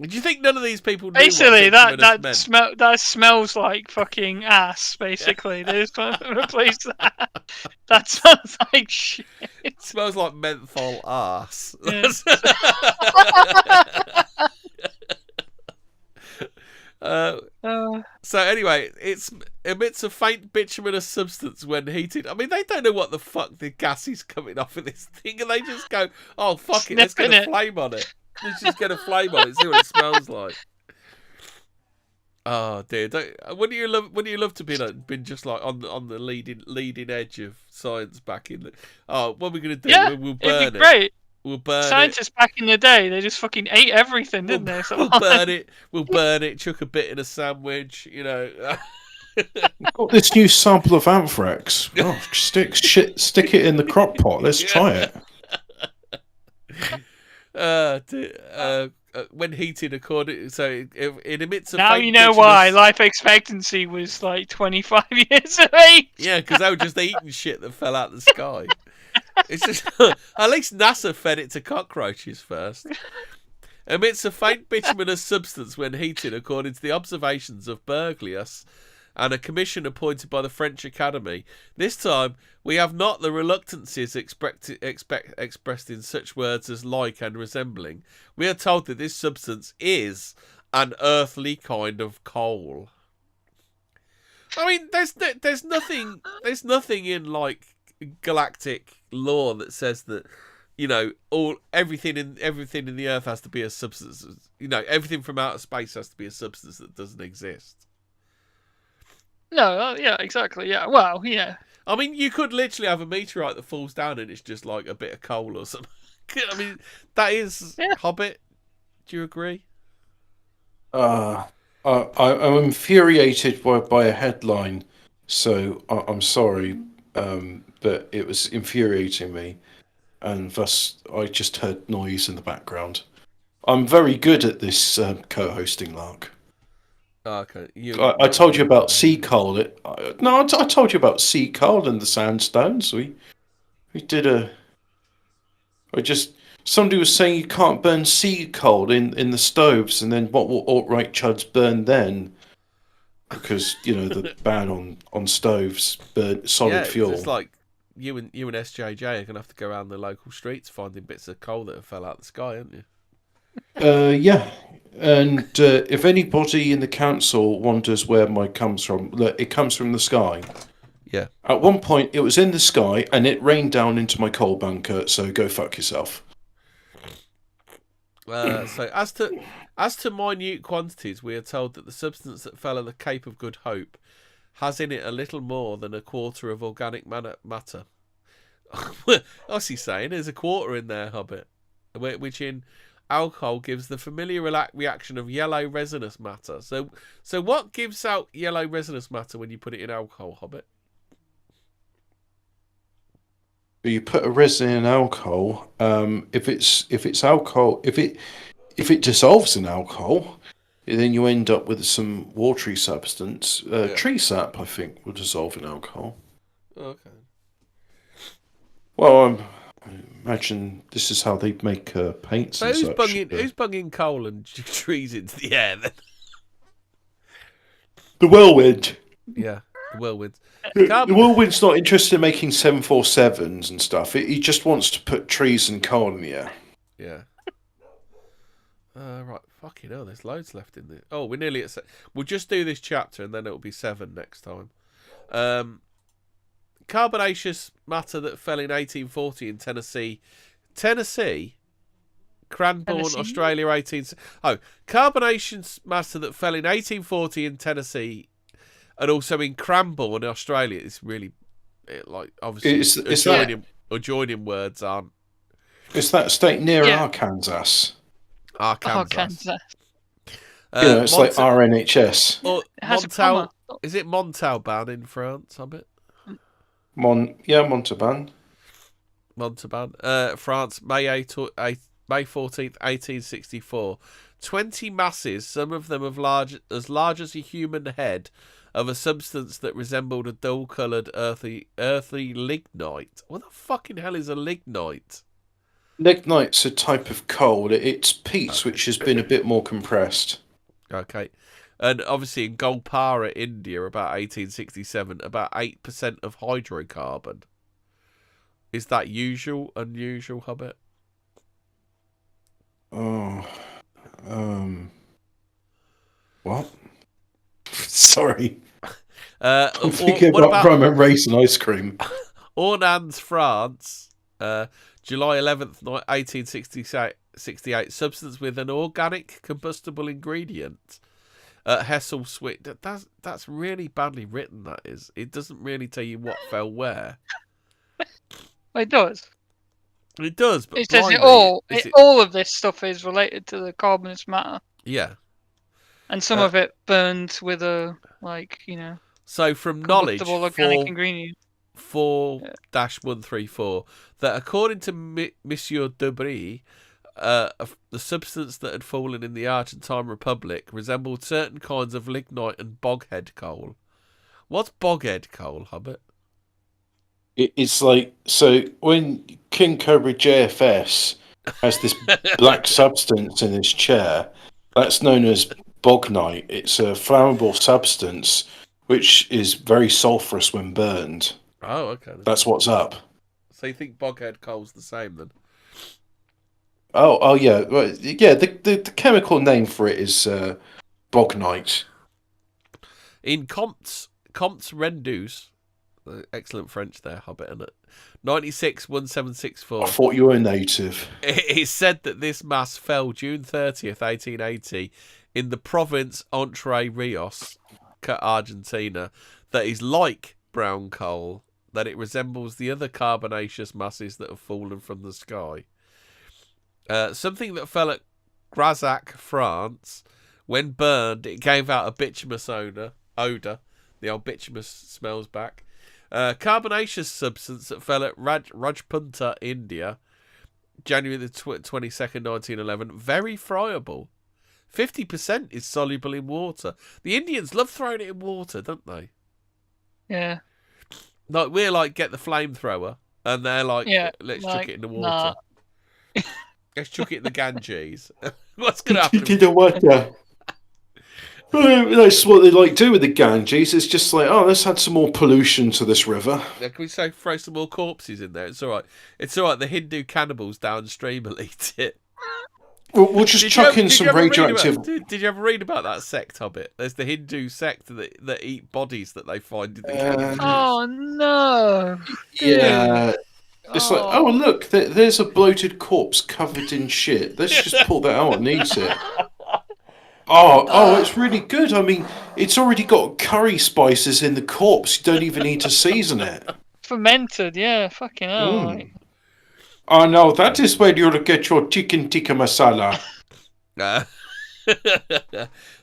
Do you think none of these people knew basically what bituminous meant? that smells like fucking ass? Basically, they just replace that. That sounds like shit. It smells like menthol arse. Yeah. So anyway, it emits a faint bituminous substance when heated. I mean, they don't know what the fuck the gas is coming off of this thing, and they just go, "Oh fuck it, let's get a flame on it. Let's just get a flame on it, see what it smells like." Oh dear, wouldn't you love to been just like on the leading edge of science back in the? Oh, what are we gonna do? Yeah, we'll burn it'd be great. We'll burn Scientists back in the day, they just fucking ate everything, didn't they? We'll burn it. We'll burn it. Chuck a bit in a sandwich. Got this new sample of anthrax. Oh, stick it in the crock pot. Let's try it. When heated, it emits a. Now faint you know why life expectancy was like 25 years of age. Yeah, because they were just eating shit that fell out of the sky. It's just at least NASA fed it to cockroaches first. Emits a faint bituminous substance when heated, according to the observations of Berglius and a commission appointed by the French Academy. This time, we have not the reluctances expressed in such words as like and resembling. We are told that this substance is an earthly kind of coal. I mean, there's nothing in like galactic lore that says that, you know, everything in the Earth has to be a substance. You know, everything from outer space has to be a substance that doesn't exist. No, yeah, exactly. Yeah, well, yeah. I mean, you could literally have a meteorite that falls down and it's just like a bit of coal or something. I mean, that is Hobbit. Do you agree? I'm infuriated by a headline, so I'm sorry, but it was infuriating me, and thus I just heard noise in the background. I'm very good at this co-hosting, Lark. Okay. I told you about sea coal. I told you about sea coal and the sandstones. We did a. Somebody was saying you can't burn sea coal in the stoves, and then what will alt-right chuds burn then? Because the ban on stoves, burn solid fuel. It's like you and SJJ are gonna have to go around the local streets finding bits of coal that have fell out of the sky, aren't you? Yeah, and if anybody in the council wonders where mine comes from, look, it comes from the sky. Yeah. At one point, it was in the sky, and it rained down into my coal bunker. So go fuck yourself. So as to minute quantities, we are told that the substance that fell at the Cape of Good Hope has in it a little more than a quarter of organic matter. What's he saying? There's a quarter in there, Hobbit, which in alcohol gives the familiar reaction of yellow resinous matter. So what gives out yellow resinous matter when you put it in alcohol, Hobbit? You put a resin in alcohol. If it's alcohol, if it dissolves in alcohol, then you end up with some watery substance. Tree sap, I think, will dissolve in alcohol. Okay. Well, I imagine this is how they make paints. So and who's such. who's bunging coal and trees into the air then? The whirlwind. Yeah, the whirlwind. The whirlwind's not interested in making 747s and stuff. He just wants to put trees and coal in the air. Yeah. Right. Fucking hell, there's loads left in there. Oh, we're nearly at... We'll just do this chapter and then it'll be 7 next time. Carbonaceous matter that fell in 1840 in Tennessee. Cranbourne, Tennessee? Australia, 18... Oh, carbonaceous matter that fell in 1840 in Tennessee and also in Cranbourne, Australia. It's really... obviously, adjoining words aren't... Is that state near Arkansas? Arkansas. It's like RNHS. Or Montal, is it Montalban in France, Hobbit? Montauban. France, May 14th, 1864. 20 masses, some of them as large as a human head, of a substance that resembled a dull-coloured earthy lignite. What the fucking hell is a lignite? Lignite's a type of coal. It's peat, which has been a bit more compressed. Okay. And obviously in Golpara, India, about 1867, about 8% of hydrocarbon. Is that usual, unusual, Hobbit? Oh. What? Sorry. I'm thinking about rum and raisin ice cream. Ornans, France, July 11th, 1868. Substance with an organic combustible ingredient. Hessel sweet. That's really badly written, that is. It doesn't really tell you what fell where. It does. It does, but it says all of this stuff is related to the carbonous matter. Yeah. And some of it burned with a, So from knowledge, organic ingredient. 4-134, that according to Monsieur Debris, the substance that had fallen in the Argentine Republic resembled certain kinds of lignite and boghead coal. What's boghead coal, Hobbit? It's like, so when King Cobra JFS has this black substance in his chair, that's known as bognite. It's a flammable substance which is very sulfurous when burned. Oh, okay. That's what's up. So you think boghead coal's the same then? Oh yeah. Well, yeah, the chemical name for it is bognite. In Comte's Comtes Rendus, excellent French there, Hobbit, isn't it? 961764. I thought you were a native. It is said that this mass fell June 30th, 1880, in the province Entre Rios, Argentina, that is like brown coal, that it resembles the other carbonaceous masses that have fallen from the sky. Something that fell at Grazac, France, when burned, it gave out a bituminous odour. The old bituminous smells back. Carbonaceous substance that fell at Rajpunta, India, January the 22nd, 1911. Very friable. 50% is soluble in water. The Indians love throwing it in water, don't they? Yeah. Like, we're like, get the flamethrower, and they're like, let's chuck it in the water. Nah. Let's chuck it in the Ganges. What's going to happen? You know what? That's what they like do with the Ganges. It's just like, let's add some more pollution to this river. Yeah, can we say throw some more corpses in there? It's all right. It's all right. The Hindu cannibals downstream will eat it. We'll just chuck in some radioactive. Did you ever read about that sect, Hobbit? There's the Hindu sect that eat bodies that they find in the Ganges. Oh no! Yeah. It's like, look, there's a bloated corpse covered in shit. Let's just pull that out and eat it. It's really good. I mean, it's already got curry spices in the corpse. You don't even need to season it. Fermented, yeah, fucking hell. Right. Oh no, that is where you'll get your chicken tikka masala.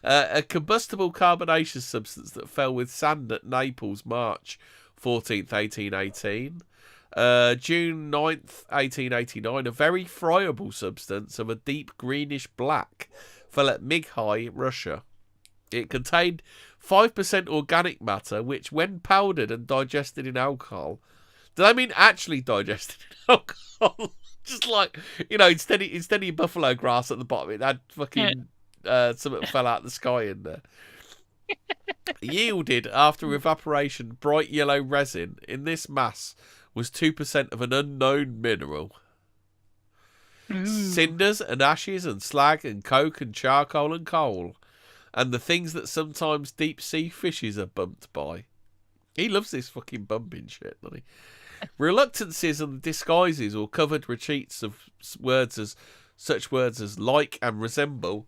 A combustible carbonaceous substance that fell with sand at Naples, March 14th, 1818. June 9th, 1889, a very friable substance of a deep greenish black fell at Mighai, Russia. It contained 5% organic matter, which, when powdered and digested in alcohol, do they mean actually digested in alcohol? Just like, instead of buffalo grass at the bottom, it had fucking something fell out of the sky in there. Yielded after evaporation bright yellow resin. In this mass was 2% of an unknown mineral. Cinders and ashes and slag and coke and charcoal and coal, and the things that sometimes deep sea fishes are bumped by. He loves this fucking bumping shit, doesn't he? Reluctances and disguises or covered retreats of such words as like and resemble,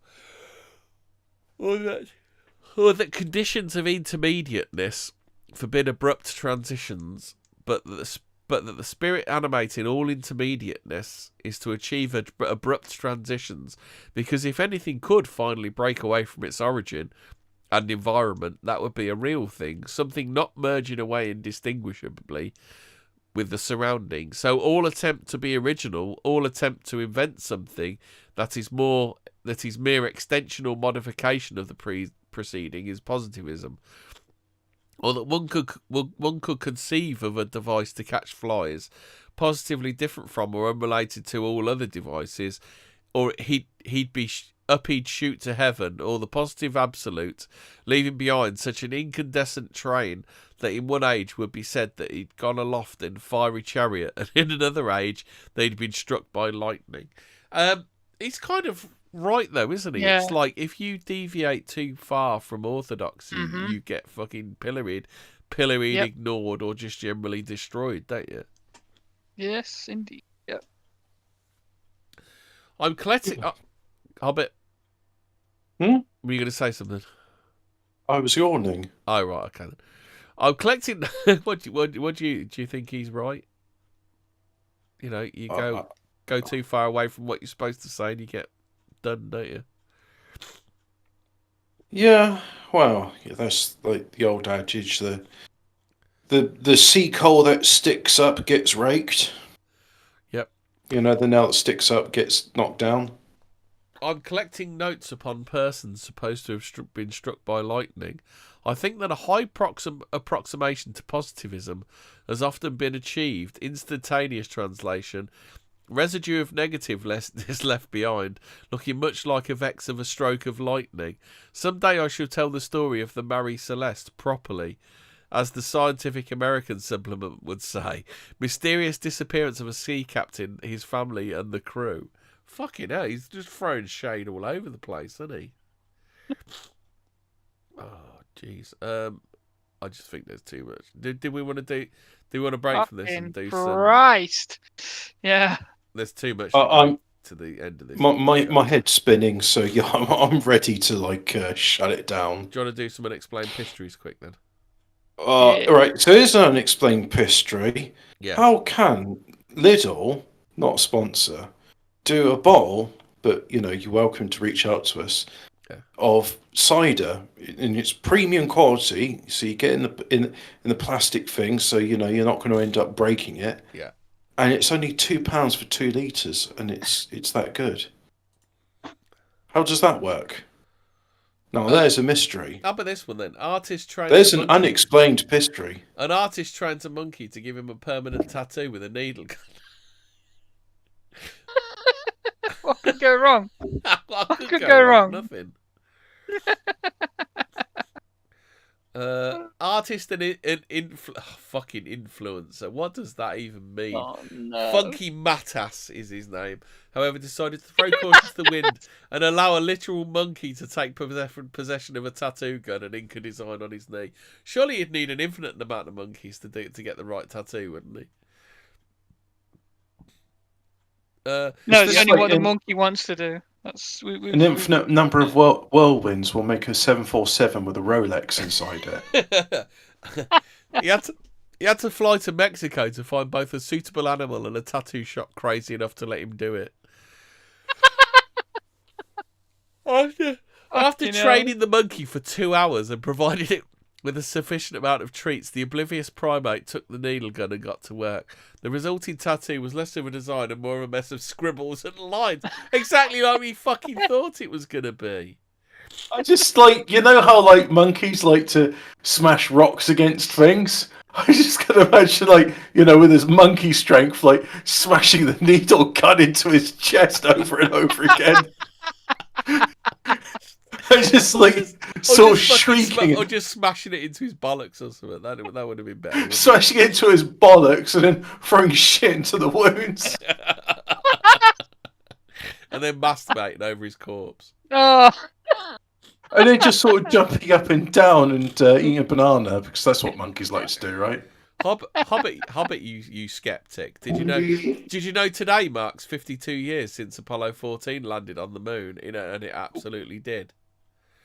or that conditions of intermediateness forbid abrupt transitions, but that the spirit animating all intermediateness is to achieve abrupt transitions, because if anything could finally break away from its origin and environment, that would be a real thing, something not merging away indistinguishably with the surroundings. So all attempt to be original, all attempt to invent something that is mere extension or modification of the preceding is positivism. Or that one could conceive of a device to catch flies, positively different from or unrelated to all other devices, or he'd shoot to heaven, or the positive absolute, leaving behind such an incandescent train that in one age would be said that he'd gone aloft in a fiery chariot, and in another age they'd been struck by lightning. He's kind of right though, isn't he? Yeah. It's like if you deviate too far from orthodoxy, you get fucking pilloried, ignored, or just generally destroyed, don't you? Yes, indeed. Yep. I'm collecting. Hobbit. Hmm? Were you going to say something? I was yawning. Oh right, okay then. I'm collecting. What do you think he's right? You go too far away from what you're supposed to say, and you get done, don't you? Yeah, well, that's like the old adage: the sea coal that sticks up gets raked. Yep. The nail that sticks up gets knocked down. I'm collecting notes upon persons supposed to have been struck by lightning. I think that a high approximation to positivism has often been achieved. Instantaneous translation. Residue of negative is left behind, looking much like effects of a stroke of lightning. Someday I shall tell the story of the Marie Celeste properly. As the Scientific American supplement would say, mysterious disappearance of a sea captain, his family, and the crew. Fucking hell, he's just throwing shade all over the place, isn't he? Oh, jeez. I just think there's too much. Do we want to do? Do we want to break from this and do Christ. Yeah. There's too much to the end of this. My head's spinning, so yeah, I'm ready to shut it down. Do you want to do some unexplained histories quick then? All right. So here's an unexplained history. Yeah. How can Lidl, not a sponsor, do a bottle? But you're welcome to reach out to us. Yeah. Of cider in its premium quality, so you get in the plastic thing, so you're not going to end up breaking it. Yeah. And it's only £2 for 2 litres, and it's that good. How does that work? Now there's a mystery. How about this one then? There's an unexplained history. An artist trains a monkey to give him a permanent tattoo with a needle gun. What could go wrong? What could go wrong? Nothing. Artist and fucking influencer. What does that even mean? Oh, no. Funky Matas is his name. However, decided to throw caution to the wind and allow a literal monkey to take possession of a tattoo gun and ink a design on his knee. Surely he'd need an infinite amount of monkeys to get the right tattoo, wouldn't he? No, it's only what the monkey wants to do. An infinite number of whirlwinds will make a 747 with a Rolex inside it. He had to fly to Mexico to find both a suitable animal and a tattoo shop crazy enough to let him do it. After training the monkey for 2 hours and providing it with a sufficient amount of treats, the oblivious primate took the needle gun and got to work. The resulting tattoo was less of a design and more of a mess of scribbles and lines. Exactly like we fucking thought it was going to be. I just how monkeys like to smash rocks against things? I just can imagine with his monkey strength, smashing the needle gun into his chest over and over again. I just shrieking. Or just smashing it into his bollocks or something. That would have been better. Smashing it into his bollocks and then throwing shit into the wounds. And then masturbating over his corpse. Oh. And then just sort of jumping up and down and eating a banana, because that's what monkeys like to do, right? Hobbit, you skeptic. Did you know today marks 52 years since Apollo 14 landed on the moon? And it absolutely did.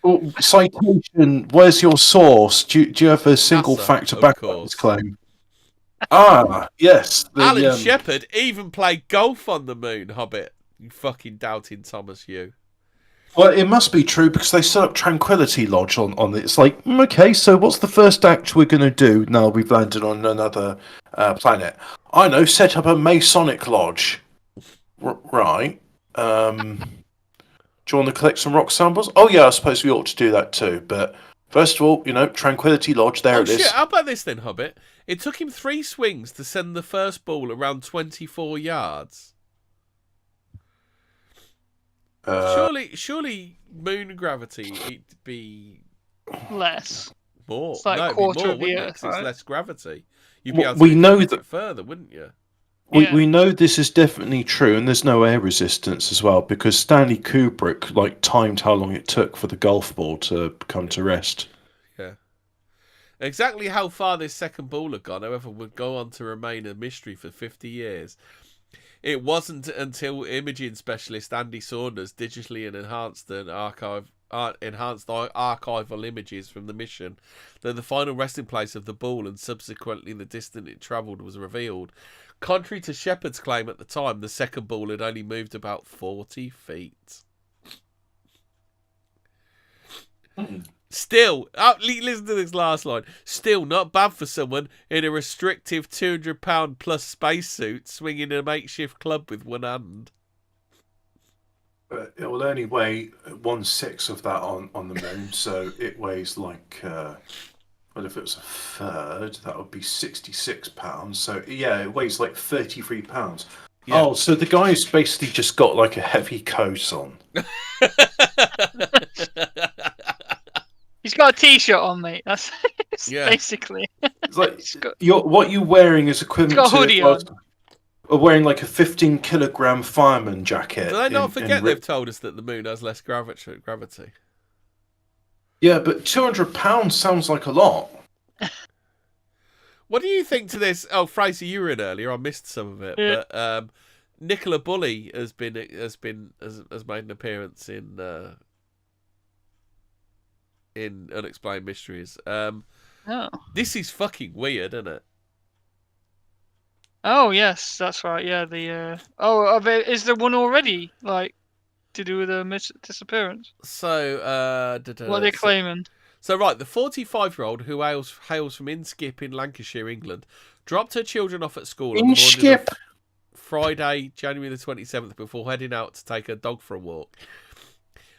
Well, citation, where's your source? Do you have a single fact to back up this claim? Yes. Alan Shepard even played golf on the moon, Hobbit. You fucking doubting Thomas, you. Well, it must be true because they set up Tranquility Lodge on it. It's like, okay, so what's the first act we're going to do now we've landed on another planet? I know, set up a Masonic Lodge. Right. Do you want to collect some rock samples? Oh, yeah, I suppose we ought to do that too. But first of all, Tranquility Lodge, there it is. How about this then, Hobbit? It took him 3 swings to send the first ball around 24 yards. Surely moon gravity, it'd be... less. More. It's like no, quarter more, of the Earth, It's right? less gravity. You'd be able to get further, wouldn't you? We know this is definitely true, and there's no air resistance as well, because Stanley Kubrick timed how long it took for the golf ball to come to rest. Yeah. Exactly how far this second ball had gone, however, would go on to remain a mystery for 50 years. It wasn't until imaging specialist Andy Saunders digitally enhanced archival images from the mission that the final resting place of the ball and subsequently the distance it travelled was revealed. Contrary to Shepard's claim at the time, the second ball had only moved about 40 feet. Still, listen to this last line. Still not bad for someone in a restrictive 200-pound plus spacesuit swinging a makeshift club with one hand. But it will only weigh 1/6 of that on the moon, so it weighs well, if it was a third, that would be 66 pounds. So, yeah, it weighs 33 pounds. Yeah. Oh, so the guy's basically just got a heavy coat on. He's got a t-shirt on, mate. That's basically. It's what you're wearing is equivalent to... He's got a hoodie on. Wearing a 15-kilogram fireman jacket. Do they not forget they've told us that the moon has less gravity? Yeah, but £200 sounds like a lot. What do you think to this? Oh, Fraser, you were in earlier. I missed some of it, Yeah. but Nicola Bulley has made an appearance in Unexplained Mysteries. This is fucking weird, isn't it? Oh yes, that's right. Yeah, the is there one already like to do with a disappearance? So What are they claiming? So right, the 45-year-old who hails from Inskip in Lancashire, England, dropped her children off at school on the morning of Friday, January the 27th, before heading out to take her dog for a walk.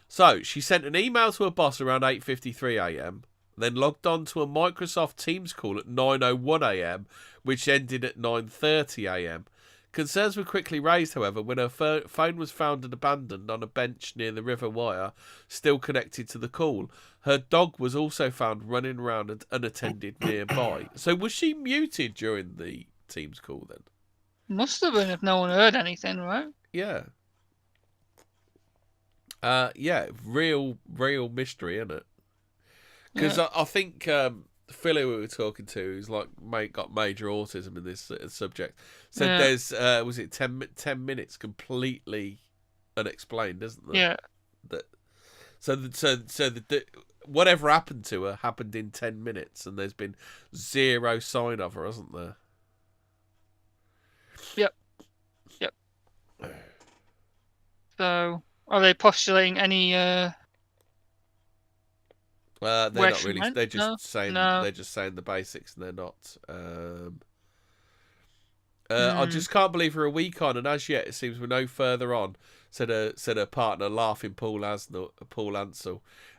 So she sent an email to her boss around 8:53 a.m. Then logged on to a Microsoft Teams call at 9:01 a.m., which ended at 9:30 a.m. Concerns were quickly raised, however, when her phone was found and abandoned on a bench near the River Wyre, still connected to the call. Her dog was also found running around and unattended nearby. So was she muted during the Teams call then? Must have been if no one heard anything, right? Yeah. Yeah, real mystery, isn't it? Because I think Phil, who we were talking to, who's got major autism in this subject, said there's was it 10 minutes completely unexplained, isn't there? Yeah. So whatever happened to her happened in 10 minutes, and there's been zero sign of her, hasn't there? Yep. So, are they postulating any? They're not really. Went? They're just saying. No. They're just saying the basics, and they're not. I just can't believe we're a week on, and as yet it seems we're no further on. Said her partner, laughing Paul Ansell,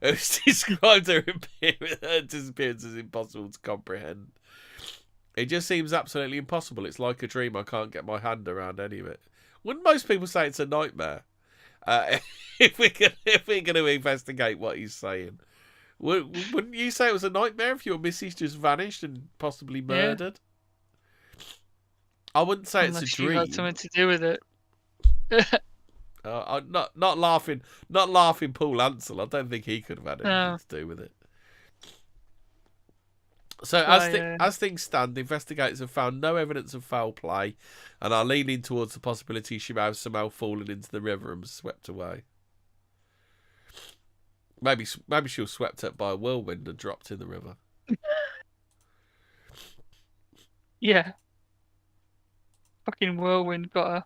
who's described her disappearance as impossible to comprehend. It just seems absolutely impossible. It's like a dream. I can't get my hand around any of it. Wouldn't most people say it's a nightmare? If we're going to investigate what he's saying, wouldn't you say it was a nightmare if your missus just vanished and possibly murdered? I wouldn't say Unless it's a dream. She had something to do with it. Not laughing Paul Ansell. I don't think he could have had anything to do with it. So as things stand, investigators have found no evidence of foul play and are leaning towards the possibility she may have somehow fallen into the river and was swept away. Maybe she was swept up by a whirlwind and dropped in the river. Yeah. Fucking whirlwind got her.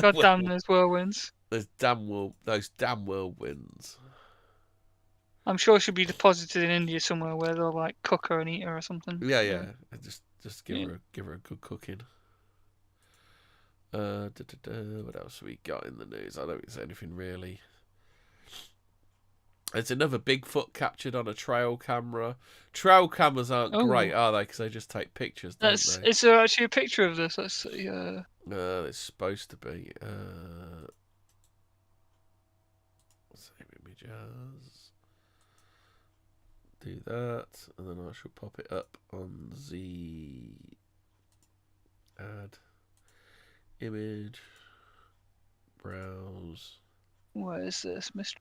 God damn those whirlwinds. Those damn whirlwinds. I'm sure she'll be deposited in India somewhere where they'll like cook her and eat her or something. Yeah. Just give her a good cooking. What else have we got in the news? I don't think there's anything really. There's another Bigfoot captured on a trail camera. Trail cameras aren't great, are they? Because they just take pictures, don't they? Is there actually a picture of this? Let's see. It's supposed to be. Save images. Do that, and then I shall pop it up on the add image. Browse. What is this, Mr.?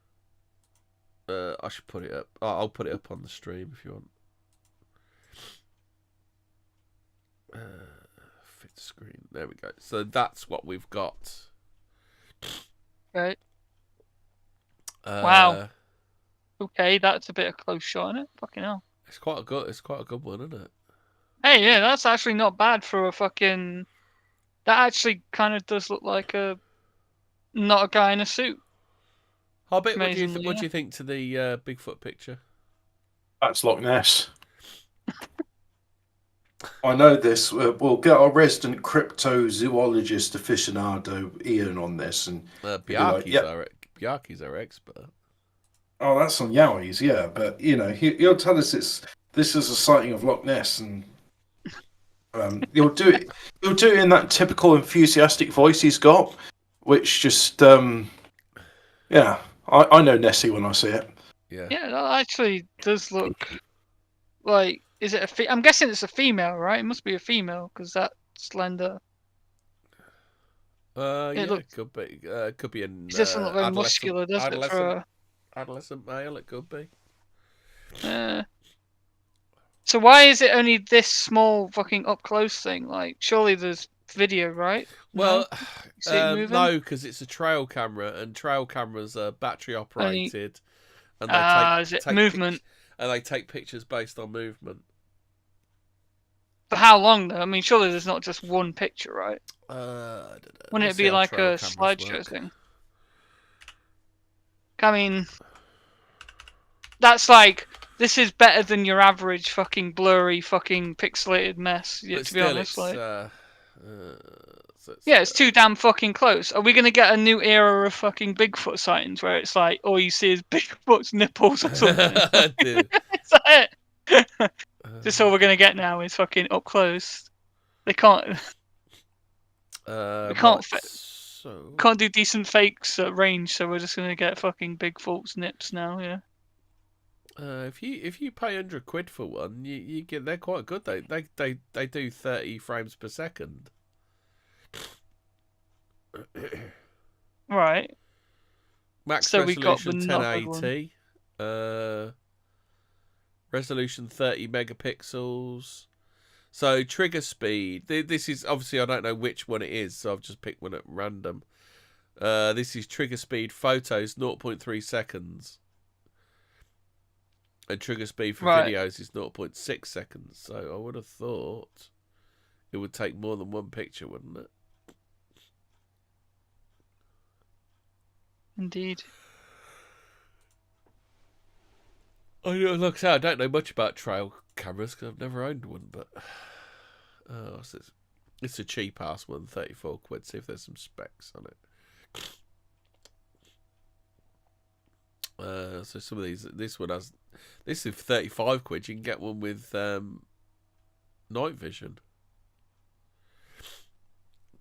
I should put it up. I'll put it up on the stream if you want. Fit screen. There we go. So that's what we've got. Right. Wow. Okay, that's a bit of close shot, isn't it? Fucking hell. It's quite a good one, isn't it? Hey, yeah, that's actually not bad for a fucking. That actually kind of does look like not a guy in a suit. Hobbit, what do you think to the Bigfoot picture? That's Loch Ness. I know this. We'll get our resident cryptozoologist aficionado Ian on this, and Bjarke's our expert. Oh, that's on Yowies, yeah. But he'll tell us this is a sighting of Loch Ness, and he'll do it. He'll do it in that typical enthusiastic voice he's got, which just I know Nessie when I see it. Yeah, that actually does look like. Is it I'm guessing it's a female, right? It must be a female because that slender. It could be. Could be an. It doesn't look very muscular, does it? For adolescent male, it could be. So why is it only this small fucking up close thing? Like, surely there's video, right? Well, No? See it moving? no, because it's a trail camera, and trail cameras are battery operated, and is it movement? And they take pictures based on movement. For how long though? I mean, surely there's not just one picture, right? I don't know. Wouldn't it be like a slideshow thing? I mean, that's like, this is better than your average fucking blurry fucking pixelated mess. Yeah, to be honest, it's too damn fucking close. Are we gonna get a new era of fucking Bigfoot sightings where it's like all you see is Bigfoot's nipples or something? Is that it? Just all we're gonna get now is fucking up close. They can't. Can't do decent fakes at range, so we're just gonna get fucking Bigfoot's nips now. Yeah. If you pay £100 for one, you get, they're quite good. They do 30 frames per second. Right. Max so resolution we got the 1080. Resolution 30 megapixels. So trigger speed. This is obviously, I don't know which one it is, so I've just picked one at random. This is trigger speed photos 0.3 seconds. And trigger speed for videos is 0.6 seconds. So I would have thought it would take more than one picture, wouldn't it? Indeed. Like I say, I don't know much about trail cameras because I've never owned one, but it's a cheap ass one, £34. See if there's some specs on it. So some of these, this is £35. You can get one with night vision.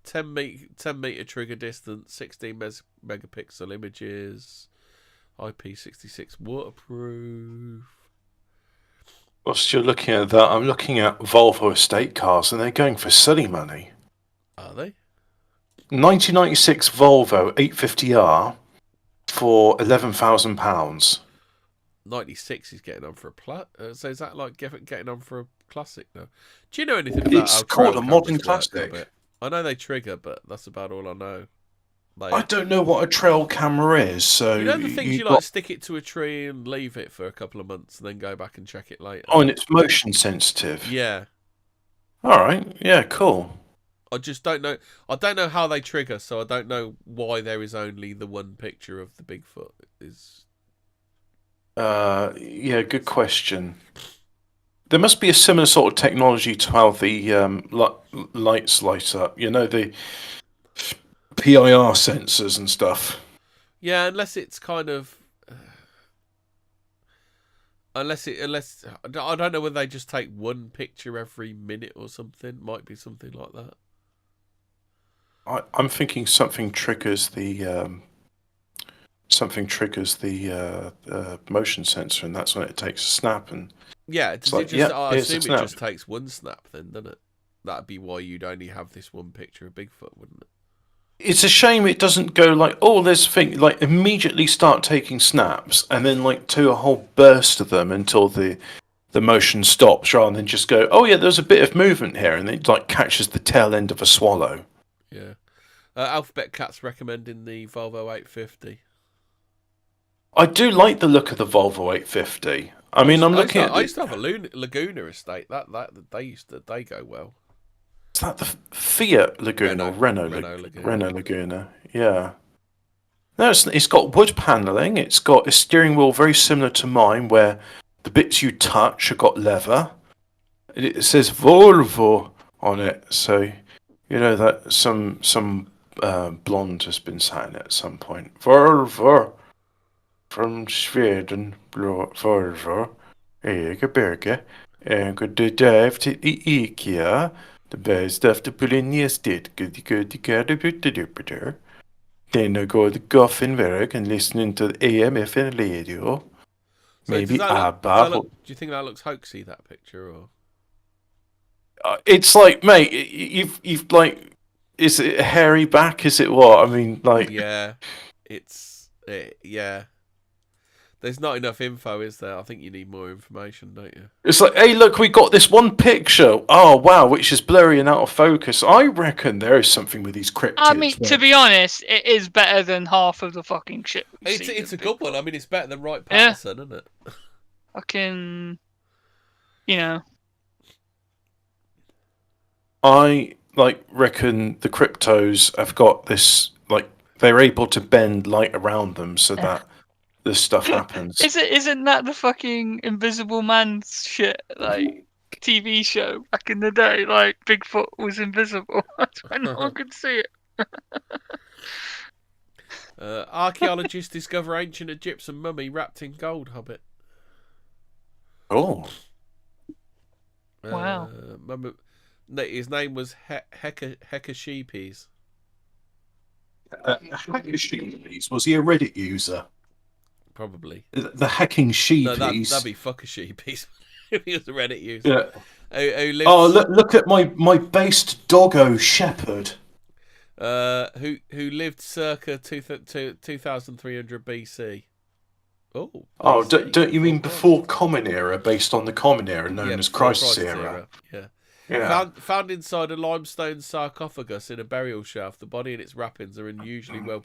10 meter trigger distance, 16 megapixel images, IP66 waterproof. Whilst you're looking at that, I'm looking at Volvo estate cars, and they're going for silly money. Are they? 1996 Volvo 850R for £11,000. 96 is getting on for a so is that like getting on for a classic now? Do you know anything about it's how called trail a modern cameras classic. work? I know they trigger, but that's about all I know. I don't know what a trail camera is, so you know the things you like stick it to a tree and leave it for a couple of months and then go back and check it later. Oh, and it's motion sensitive. Yeah. All right. Yeah. Cool. I just don't know. I don't know how they trigger, so I don't know why there is only the one picture of the Bigfoot. Yeah. Good question. There must be a similar sort of technology to how the lights light up. You know, the PIR sensors and stuff. Yeah, unless it's kind of, unless I don't know whether they just take one picture every minute or something. Might be something like that. I'm thinking something triggers the motion sensor, and that's when it takes a snap. And yeah, does it just? I assume it just takes one snap, then, doesn't it? That'd be why you'd only have this one picture of Bigfoot, wouldn't it? It's a shame it doesn't go like, oh, there's thing, like immediately start taking snaps and then like do a whole burst of them until the motion stops, rather than just go, oh yeah, there's a bit of movement here, and it like catches the tail end of a swallow. Yeah. Alphabet Cat's recommending the Volvo 850. I do like the look of the Volvo 850. I mean, I'm looking at. I used to have a Laguna estate. They go well. Is that the Fiat Laguna or Renault Laguna? Yeah. No, it's got wood paneling. It's got a steering wheel very similar to mine, where the bits you touch have got leather. It says Volvo on it, so you know that some blonde has been sat in it at some point. Volvo from Sweden, Volvo. Egerberge. And good day to IKEA. The best stuff to put in your state. Then I go to Gothenburg and listening to the AM FM radio. So maybe ABBA. Do you think that looks hoaxy, that picture, or? It's like, mate, you've like, is it a hairy back? Is it what? I mean, like, yeah, yeah. There's not enough info, is there? I think you need more information, don't you? It's like, hey, look, we got this one picture. Oh, wow, which is blurry and out of focus. I reckon there is something with these cryptids. I mean, to be honest, it is better than half of the fucking shit. It's a good one. I mean, it's better than Wright Patterson, isn't it? Fucking, you know. I reckon the cryptos have got this, like, they're able to bend light around them so that this stuff happens. Isn't that the fucking Invisible Man shit, like TV show back in the day? Like Bigfoot was invisible. That's why no one could see it. Archaeologists discover ancient Egyptian mummy wrapped in gold. Hobbit. Oh. Wow. His name was Hekashepes. Hekashepes? Was he a Reddit user? Probably. The hacking sheepies. No, that'd be Fuckashepes if he was a Reddit user. Yeah. Who lives... Oh, look at my based doggo shepherd. Who lived circa 2300 BC. BC. Oh, don't you mean before Common Era, based on the Common Era known as Crisis Era? Yeah. Found inside a limestone sarcophagus in a burial shaft, the body and its wrappings are unusually well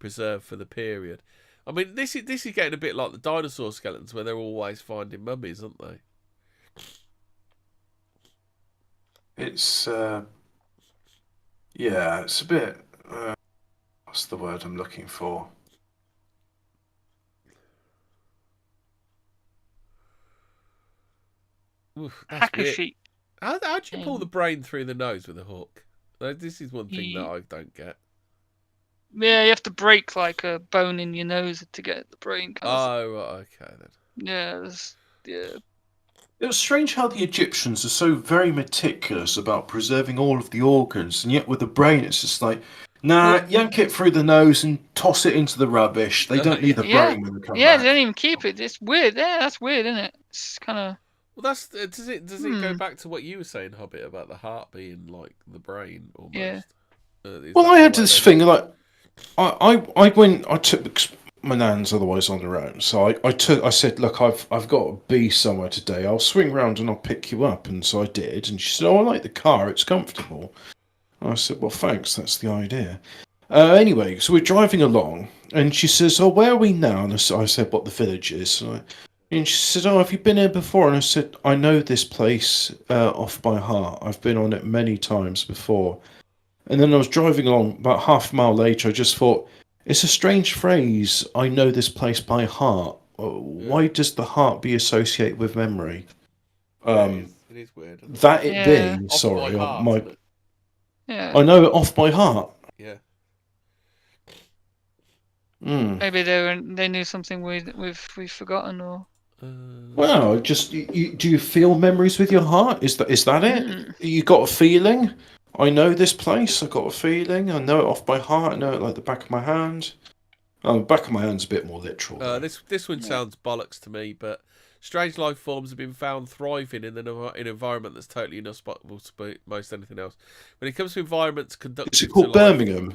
preserved for the period. I mean, this is getting a bit like the dinosaur skeletons, where they're always finding mummies, aren't they? It's it's a bit. What's the word I'm looking for? Hackersheet. How do you pull the brain through the nose with a hook? This is one thing that I don't get. Yeah, you have to break like a bone in your nose to get the brain. Right, okay then. Yeah. It was strange how the Egyptians are so very meticulous about preserving all of the organs, and yet with the brain, it's just like, yank it through the nose and toss it into the rubbish. They don't need the brain when they come back. Yeah, they don't even keep it. It's weird. Yeah, that's weird, isn't it? It's kind of. Well, does it go back to what you were saying, Hobbit, about the heart being like the brain almost? Yeah. Well, I had this thing like. I took my nan's otherwise on the road, so I said, look, I've got to be somewhere today. I'll swing round and I'll pick you up, and so I did. And she said, oh, I like the car, it's comfortable. And I said, well, thanks, that's the idea. Anyway, so we're driving along, and she says, oh, where are we now? And I said, what the village is. And she said, oh, have you been here before? And I said, I know this place off by heart. I've been on it many times before. And then I was driving along, about half a mile later, I just thought, it's a strange phrase, I know this place by heart. Why does the heart be associated with memory? It is weird. That it be, sorry. Yeah. I know it off by heart. Yeah. Maybe they knew something we've forgotten, or... Well, just do you feel memories with your heart? Is that it? You got a feeling? I know this place, I got a feeling, I know it off by heart, I know it like the back of my hand. Oh, the back of my hand's a bit more literal. This one sounds bollocks to me, but strange life forms have been found thriving in an environment that's totally inhospitable to most anything else. When it comes to environments conducted... Is it called Birmingham?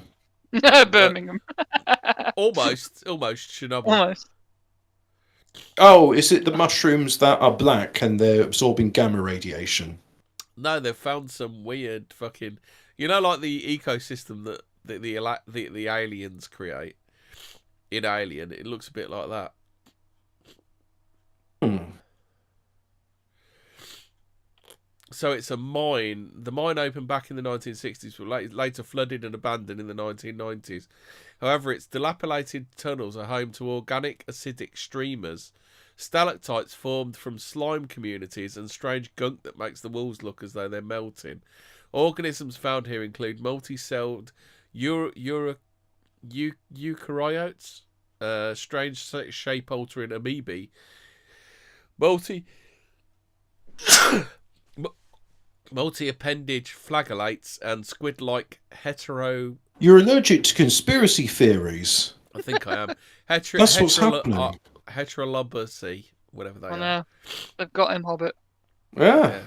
Birmingham. Almost Chernobyl. Almost. Oh, is it the mushrooms that are black and they're absorbing gamma radiation? No, they've found some weird fucking... You know, like the ecosystem that the aliens create in Alien? It looks a bit like that. So it's a mine. The mine opened back in the 1960s, but later flooded and abandoned in the 1990s. However, its dilapidated tunnels are home to organic acidic streamers, stalactites formed from slime communities, and strange gunk that makes the walls look as though they're melting. Organisms found here include multi-celled eukaryotes, strange shape-altering amoebae, multi-appendage flagellates, and squid-like You're allergic to conspiracy theories. I think I am. That's what's happening. Heterolobusy, whatever they are. No, they've got him, Hobbit. Yeah.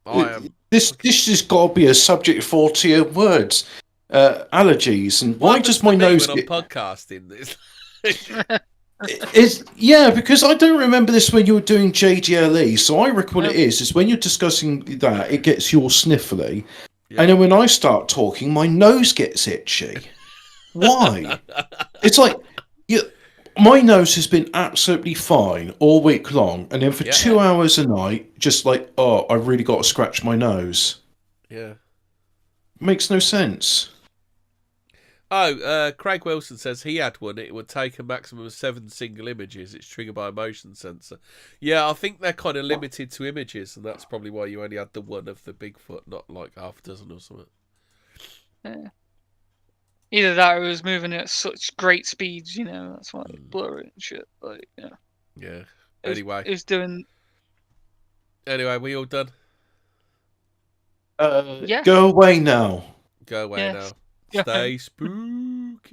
I am. This has got to be a subject for tier words. Allergies, and why does my nose when I'm podcasting this? Because I don't remember this when you were doing JGLE. So I reckon what it is when you're discussing that, it gets you all sniffly. Yeah. And then when I start talking, my nose gets itchy. Why? It's like, my nose has been absolutely fine all week long. And then for 2 hours a night, just like, oh, I really got to scratch my nose. Yeah. Makes no sense. Oh, Craig Wilson says he had one. It would take a maximum of 7 single images. It's triggered by a motion sensor. Yeah, I think they're kind of limited to images, and that's probably why you only had the one of the Bigfoot, not like half a dozen or something. Yeah. Either that or it was moving at such great speeds, that's why it blurry and shit. Like, Yeah. Anyway. It was doing... Anyway, we all done? Go away now. Go away now. Yeah. Stay spooky.